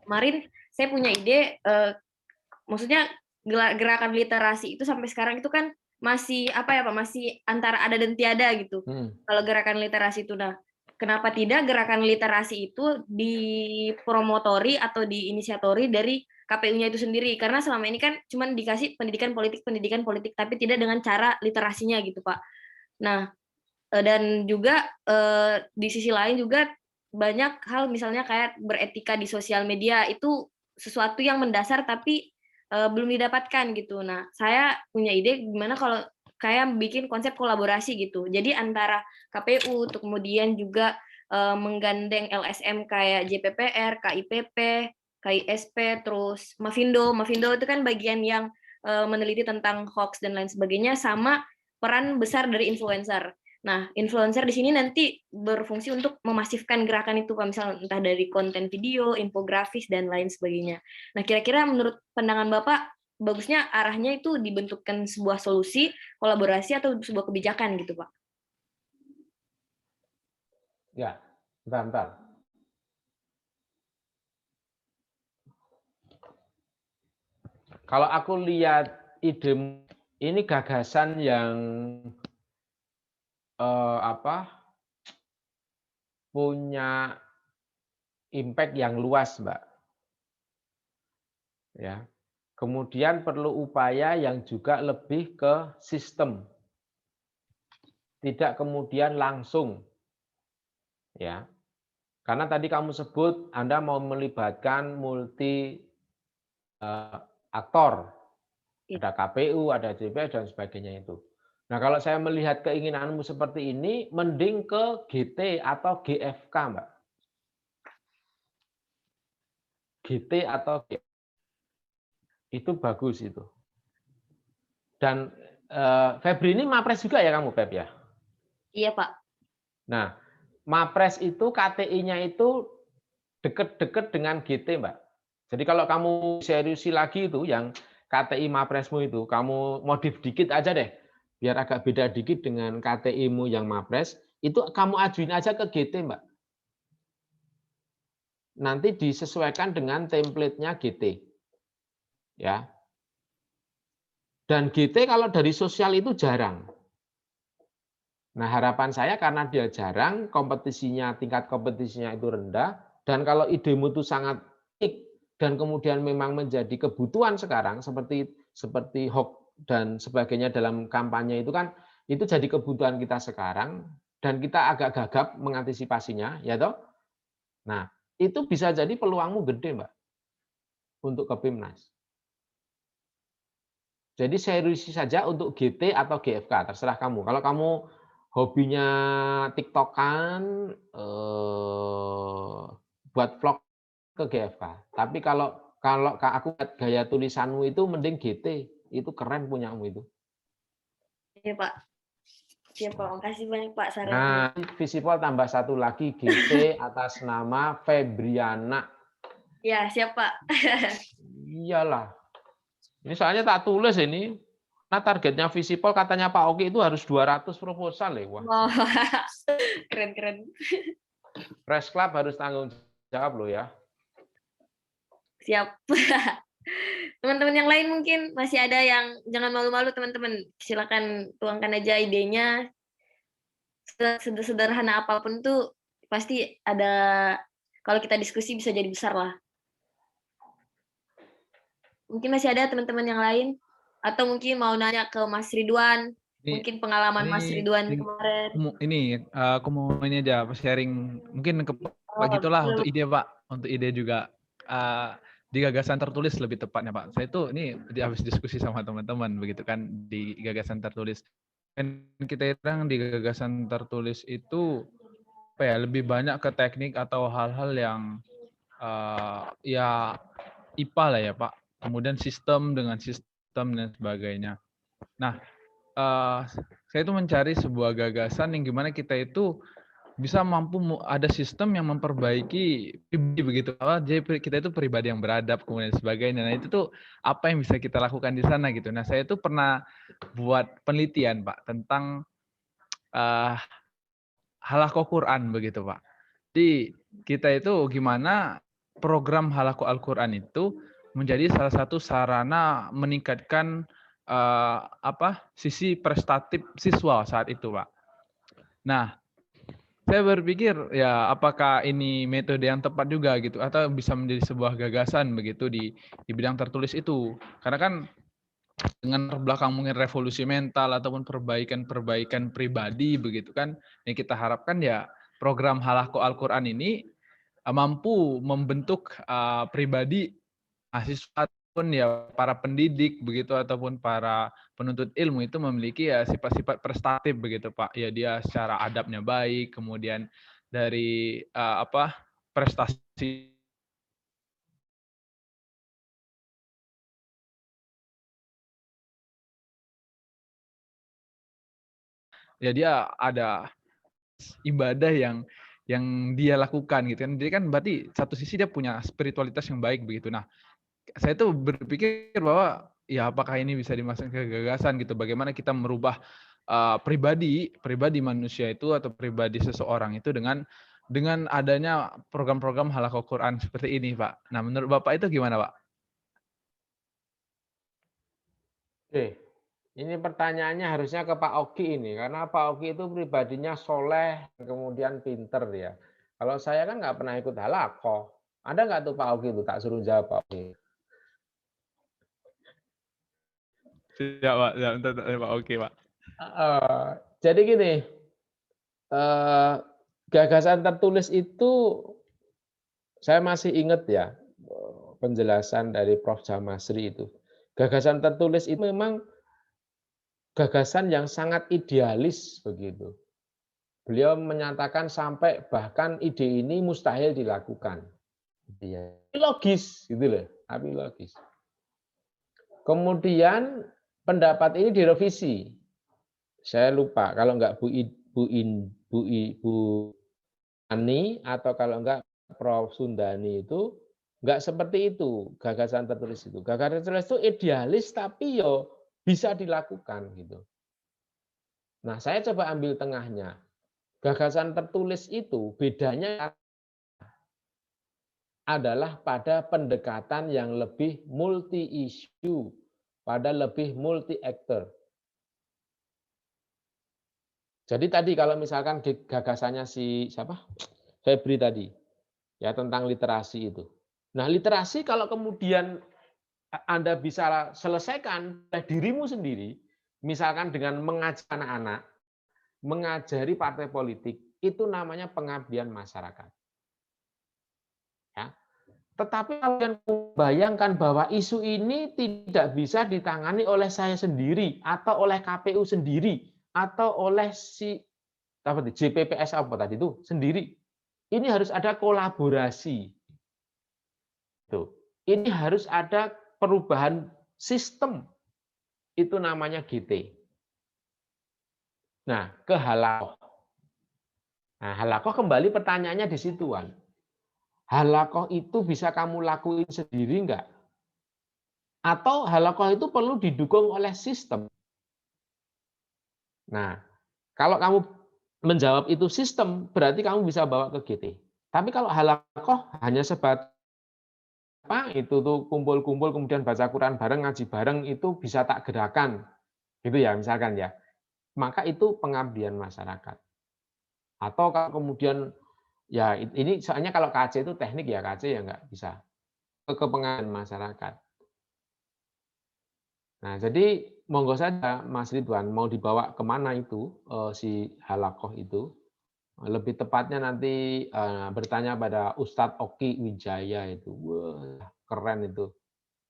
kemarin saya punya ide, maksudnya gerakan literasi itu sampai sekarang itu kan masih masih antara ada dan tiada gitu. Kalau gerakan literasi itu, nah kenapa tidak gerakan literasi itu dipromotori atau diinisiatori dari KPU-nya itu sendiri? Karena selama ini kan cuma dikasih pendidikan politik, tapi tidak dengan cara literasinya gitu, Pak. Nah, dan juga di sisi lain juga banyak hal misalnya kayak beretika di sosial media itu sesuatu yang mendasar tapi belum didapatkan gitu. Nah, saya punya ide gimana kalau kayak bikin konsep kolaborasi gitu. Jadi antara KPU, kemudian juga menggandeng LSM kayak JPPR, KIPP, KISP, terus Mavindo. Mavindo itu kan bagian yang meneliti tentang hoax dan lain sebagainya, sama peran besar dari influencer. Nah, influencer di sini nanti berfungsi untuk memasifkan gerakan itu, Pak, misalnya entah dari konten video, infografis, dan lain sebagainya. Nah, kira-kira menurut pandangan Bapak, bagusnya arahnya itu dibentukkan sebuah solusi, kolaborasi, atau sebuah kebijakan gitu, Pak? Ya, bentar. Kalau aku lihat ide ini gagasan yang punya impact yang luas, Mbak. Ya. Kemudian perlu upaya yang juga lebih ke sistem. Tidak kemudian langsung. Ya. Karena tadi kamu sebut Anda mau melibatkan multi aktor. Ada KPU, ada DPR dan sebagainya itu. Nah, kalau saya melihat keinginanmu seperti ini, mending ke GT atau GFK, Mbak. GT atau GFK. Itu bagus itu. Dan Febri ini Mapres juga ya kamu, Feb ya? Iya, Pak. Nah, Mapres itu KTI-nya itu deket-deket dengan GT, Mbak. Jadi kalau kamu seriusi lagi itu yang KTI Mapresmu itu, kamu modif dikit aja deh, biar agak beda dikit dengan KTI-mu yang Mapres, itu kamu ajuin aja ke GT, Mbak. Nanti disesuaikan dengan template-nya GT. Ya. Dan GT kalau dari sosial itu jarang. Nah, harapan saya karena dia jarang, kompetisinya, tingkat kompetisinya itu rendah, dan kalau idemu itu sangat unik, dan kemudian memang menjadi kebutuhan sekarang, seperti hoax dan sebagainya dalam kampanye itu kan, itu jadi kebutuhan kita sekarang, dan kita agak gagap mengantisipasinya, ya toh? Nah, itu bisa jadi peluangmu gede, Mbak, untuk ke Pimnas. Jadi seriusi saja untuk GT atau GFK, terserah kamu. Kalau kamu hobinya TikTokan, buat vlog ke GFK. Tapi kalau aku lihat gaya tulisanmu itu mending GT, itu keren punyamu itu. Iya, Pak. Iya, Pak. Makasih banyak, Pak, sarannya. Nah, Visipol tambah satu lagi GT atas nama Febriana. Ya, siap, Pak. Iyalah. Ini soalnya tak tulis ini. Nah, targetnya Visipol katanya Pak Oki itu harus 200 proposal ya. Wah. Oh, keren-keren. Press Club harus tanggung jawab loh ya. Siap. Teman-teman yang lain mungkin masih ada yang, jangan malu-malu teman-teman. Silakan tuangkan aja idenya. Sederhana apapun tuh pasti ada, kalau kita diskusi bisa jadi besar lah. Mungkin masih ada teman-teman yang lain, atau mungkin mau nanya ke Mas Ridwan, mungkin pengalaman Mas Ridwan kemarin. Aku mau ini aja sharing mungkin ke Pak gitulah untuk ide, Pak, untuk ide juga di gagasan tertulis lebih tepatnya, Pak. Saya tuh ini habis diskusi sama teman-teman begitu kan di gagasan tertulis. Dan kita bilang di gagasan tertulis itu apa ya, lebih banyak ke teknik atau hal-hal yang ya IPA lah ya, Pak. Kemudian sistem dengan sistem dan sebagainya. Nah, saya itu mencari sebuah gagasan yang gimana kita itu bisa mampu ada sistem yang memperbaiki pribadi begitu. Jadi kita itu pribadi yang beradab kemudian sebagainya. Nah, itu tuh apa yang bisa kita lakukan di sana gitu. Nah, saya itu pernah buat penelitian, Pak, tentang halaqah Quran begitu, Pak. Jadi kita itu gimana program halaqah Al-Quran itu menjadi salah satu sarana meningkatkan sisi prestatif siswa saat itu, Pak. Nah, saya berpikir ya apakah ini metode yang tepat juga gitu atau bisa menjadi sebuah gagasan begitu di bidang tertulis itu. Karena kan dengan terbelakang mungkin revolusi mental ataupun perbaikan pribadi begitu kan, yang kita harapkan ya program halaqah Al-Quran ini mampu membentuk pribadi mahasiswa pun ya para pendidik begitu ataupun para penuntut ilmu itu memiliki ya sifat-sifat prestatif begitu, Pak. Ya dia secara adabnya baik, kemudian dari prestasi ya, dia ada ibadah yang dia lakukan gitu kan. Jadi kan berarti satu sisi dia punya spiritualitas yang baik begitu. Nah, saya tuh berpikir bahwa ya apakah ini bisa dimasukkan ke gagasan gitu, bagaimana kita merubah pribadi manusia itu atau pribadi seseorang itu dengan adanya program-program halaqah Quran seperti ini, Pak. Nah, menurut Bapak itu gimana, Pak? Oke, ini pertanyaannya harusnya ke Pak Oki ini, karena Pak Oki itu pribadinya soleh, kemudian pinter ya. Kalau saya kan nggak pernah ikut halaqah. Ada nggak tuh Pak Oki itu? Tak suruh jawab Pak Oki. Ya, Pak. Ya, Pak. Oke, Pak. Jadi gini, gagasan tertulis itu saya masih ingat ya penjelasan dari Prof. Jamasri itu. Gagasan tertulis itu memang gagasan yang sangat idealis begitu. Beliau menyatakan sampai bahkan ide ini mustahil dilakukan. Logis gitu loh, tapi logis. Kemudian pendapat ini direvisi. Saya lupa kalau enggak Bu Ani atau kalau enggak Prof. Sundani itu enggak seperti itu gagasan tertulis itu. Gagasan tertulis itu idealis tapi yo bisa dilakukan gitu. Nah, saya coba ambil tengahnya. Gagasan tertulis itu bedanya adalah pada pendekatan yang lebih multi issue, pada lebih multi actor. Jadi tadi kalau misalkan di gagasannya si siapa? Febri tadi ya tentang literasi itu. Nah, literasi kalau kemudian Anda bisa selesaikan oleh dirimu sendiri, misalkan dengan mengajar anak-anak, mengajari partai politik, itu namanya pengabdian masyarakat. Ya. Tetapi kalian bayangkan bahwa isu ini tidak bisa ditangani oleh saya sendiri atau oleh KPU sendiri atau oleh si JPPS apa tadi itu sendiri. Ini harus ada kolaborasi. Tuh. Ini harus ada perubahan sistem. Itu namanya GT. Nah, ke halaqah. Nah, halaqah kembali pertanyaannya di situan. Halaqah itu bisa kamu lakuin sendiri enggak? Atau halaqah itu perlu didukung oleh sistem? Nah, kalau kamu menjawab itu sistem, berarti kamu bisa bawa ke GT. Tapi kalau halaqah hanya sebatas itu tuh kumpul-kumpul kemudian baca Quran bareng, ngaji bareng itu bisa tak gerakan. Gitu ya, misalkan ya. Maka itu pengabdian masyarakat. Atau kalau kemudian ya ini soalnya kalau KC itu teknik ya, KC ya nggak bisa ke pengabdian masyarakat. Nah, jadi monggo saja Mas Ridwan mau dibawa kemana itu si halaqah itu. Lebih tepatnya nanti bertanya pada Ustadz Oki Wijaya itu. Wah, keren itu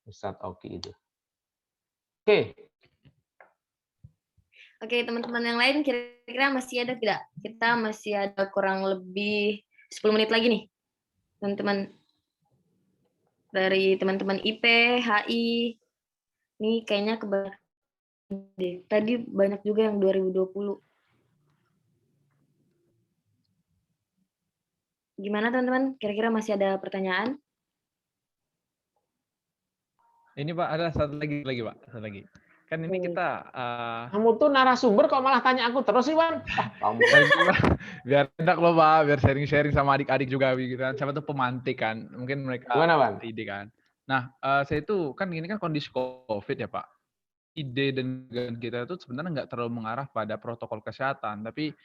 Ustadz Oki itu. Oke. Oke, teman-teman yang lain kira-kira masih ada tidak? Kita masih ada kurang lebih 10 menit lagi nih. Teman-teman dari teman-teman IP, HI. Ini kayaknya kebanyakan deh. Tadi banyak juga yang 2020. Gimana teman-teman? Kira-kira masih ada pertanyaan? Ini Pak, ada satu lagi Pak, satu lagi. Kan ini kita kamu tuh narasumber kok malah tanya aku terus sih, Wan? Kamu biar enak loh Pak, biar sharing-sharing sama adik-adik juga gitu kan. Siapa tuh pemantik kan, mungkin mereka gimana, Wan? Ide kan. Nah, saya itu kan ini kan kondisi COVID ya Pak. Ide dan kita itu sebenarnya nggak terlalu mengarah pada protokol kesehatan, tapi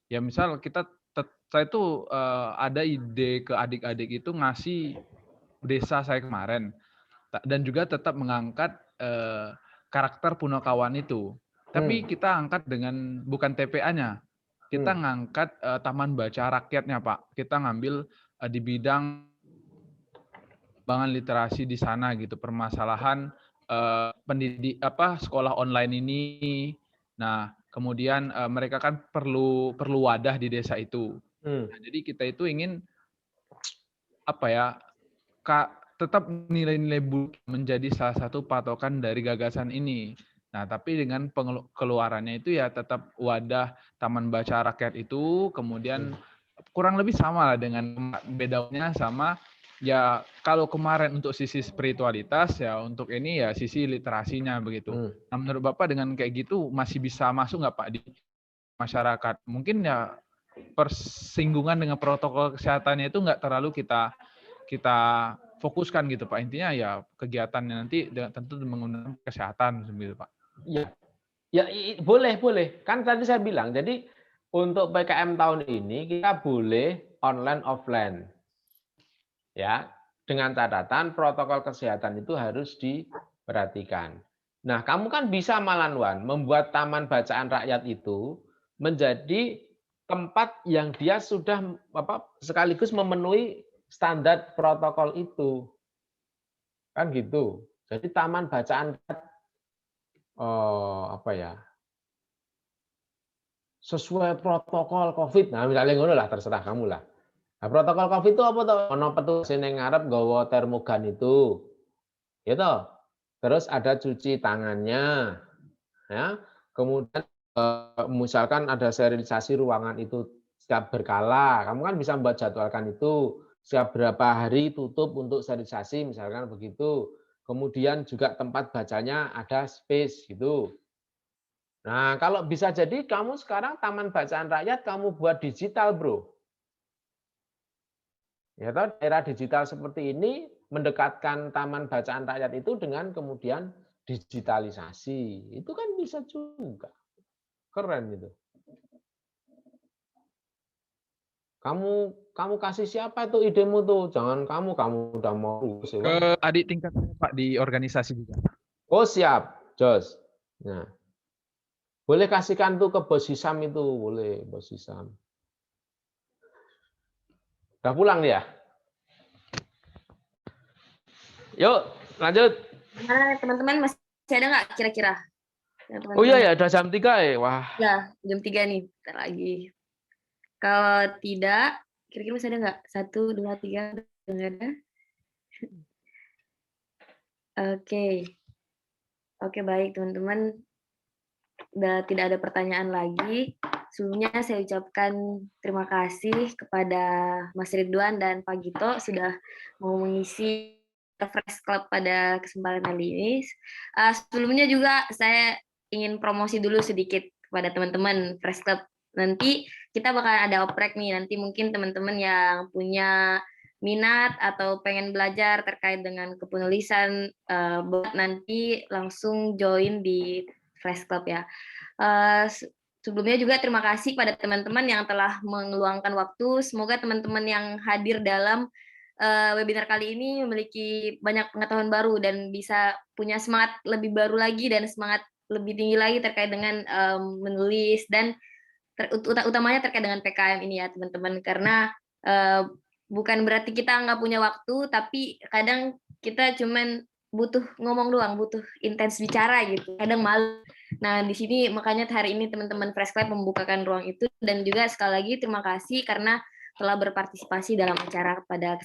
ya misal saya itu ada ide ke adik-adik itu ngasih desa saya kemarin dan juga tetap mengangkat karakter Punakawan itu. Tapi kita angkat dengan bukan TPA-nya. Kita ngangkat taman baca rakyatnya, Pak. Kita ngambil di bidang pengembangan literasi di sana gitu, permasalahan sekolah online ini. Nah, kemudian mereka kan perlu wadah di desa itu. Hmm. Nah, jadi kita itu ingin apa ya, tetap nilai-nilai buruk menjadi salah satu patokan dari gagasan ini. Nah, tapi dengan keluarannya itu ya tetap wadah Taman Baca Rakyat itu, kemudian kurang lebih sama lah dengan bedanya sama ya kalau kemarin untuk sisi spiritualitas ya untuk ini ya sisi literasinya begitu. Nah, menurut Bapak dengan kayak gitu masih bisa masuk nggak Pak di masyarakat? Mungkin ya persinggungan dengan protokol kesehatannya itu nggak terlalu kita fokuskan gitu Pak. Intinya ya kegiatannya nanti tentu menggunakan kesehatan gitu Pak. Ya, boleh. Kan tadi saya bilang, jadi untuk PKM tahun ini kita boleh online offline. Ya, dengan catatan protokol kesehatan itu harus diperhatikan. Nah, kamu kan bisa Malanwan membuat taman bacaan rakyat itu menjadi tempat yang dia sudah sekaligus memenuhi standar protokol itu. Kan gitu. Jadi taman bacaan sesuai protokol COVID. Nah, misalnya ngono lah, terserah kamu lah. Nah, protokol COVID itu apa toh? Ono petugas ning ngarep nggawa termogan itu. Ya toh. Terus ada cuci tangannya. Ya. Kemudian misalkan ada sterilisasi ruangan itu setiap berkala. Kamu kan bisa membuat jadwalkan itu. Setiap berapa hari tutup untuk sterilisasi misalkan begitu. Kemudian juga tempat bacanya ada space gitu. Nah, kalau bisa jadi kamu sekarang Taman Bacaan Rakyat kamu buat digital, Bro. Ya toh, era digital seperti ini mendekatkan Taman Bacaan Rakyat itu dengan kemudian digitalisasi. Itu kan bisa juga. Keren gitu. Kamu kasih siapa itu idemu tuh? Jangan kamu udah mau lulus. Ke adik tingkat Pak di organisasi juga. Oh, siap, Jos. Nah, boleh kasihkan tuh ke Bos Hisam itu, boleh Bos Hisam. Udah pulang dia? Yuk, lanjut. Nah, teman-teman masih ada nggak kira-kira? Oh iya ya, udah jam 3 ya. Wah. Ya, jam 3 nih, bentar lagi. Kalau tidak, kira-kira masih ada nggak? 1, 2, 3, nggak ada? Oke, baik teman-teman. Udah tidak ada pertanyaan lagi. Sebelumnya saya ucapkan terima kasih kepada Mas Ridwan dan Pak Gito sudah mau mengisi Fresh Club pada kesempatan kali ini. Sebelumnya juga saya ingin promosi dulu sedikit kepada teman-teman Fresh Club. Nanti kita bakal ada oprek nih, nanti mungkin teman-teman yang punya minat atau pengen belajar terkait dengan kepenulisan, nanti langsung join di Fresh Club ya. Sebelumnya juga terima kasih pada teman-teman yang telah meluangkan waktu. Semoga teman-teman yang hadir dalam webinar kali ini memiliki banyak pengetahuan baru dan bisa punya semangat lebih baru lagi dan semangat lebih tinggi lagi terkait dengan menulis dan utamanya terkait dengan PKM ini ya teman-teman, karena bukan berarti kita nggak punya waktu, tapi kadang kita cuman butuh ngomong doang, butuh intens bicara gitu, kadang malu. Nah di sini makanya hari ini teman-teman Fresh Club membukakan ruang itu, dan juga sekali lagi terima kasih karena telah berpartisipasi dalam acara pada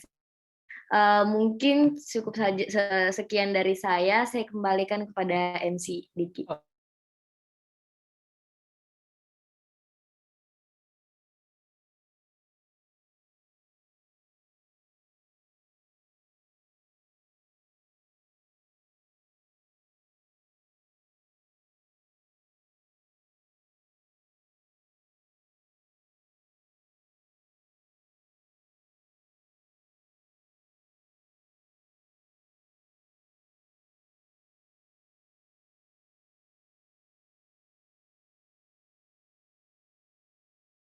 mungkin cukup saja sekian dari saya kembalikan kepada MC Diki.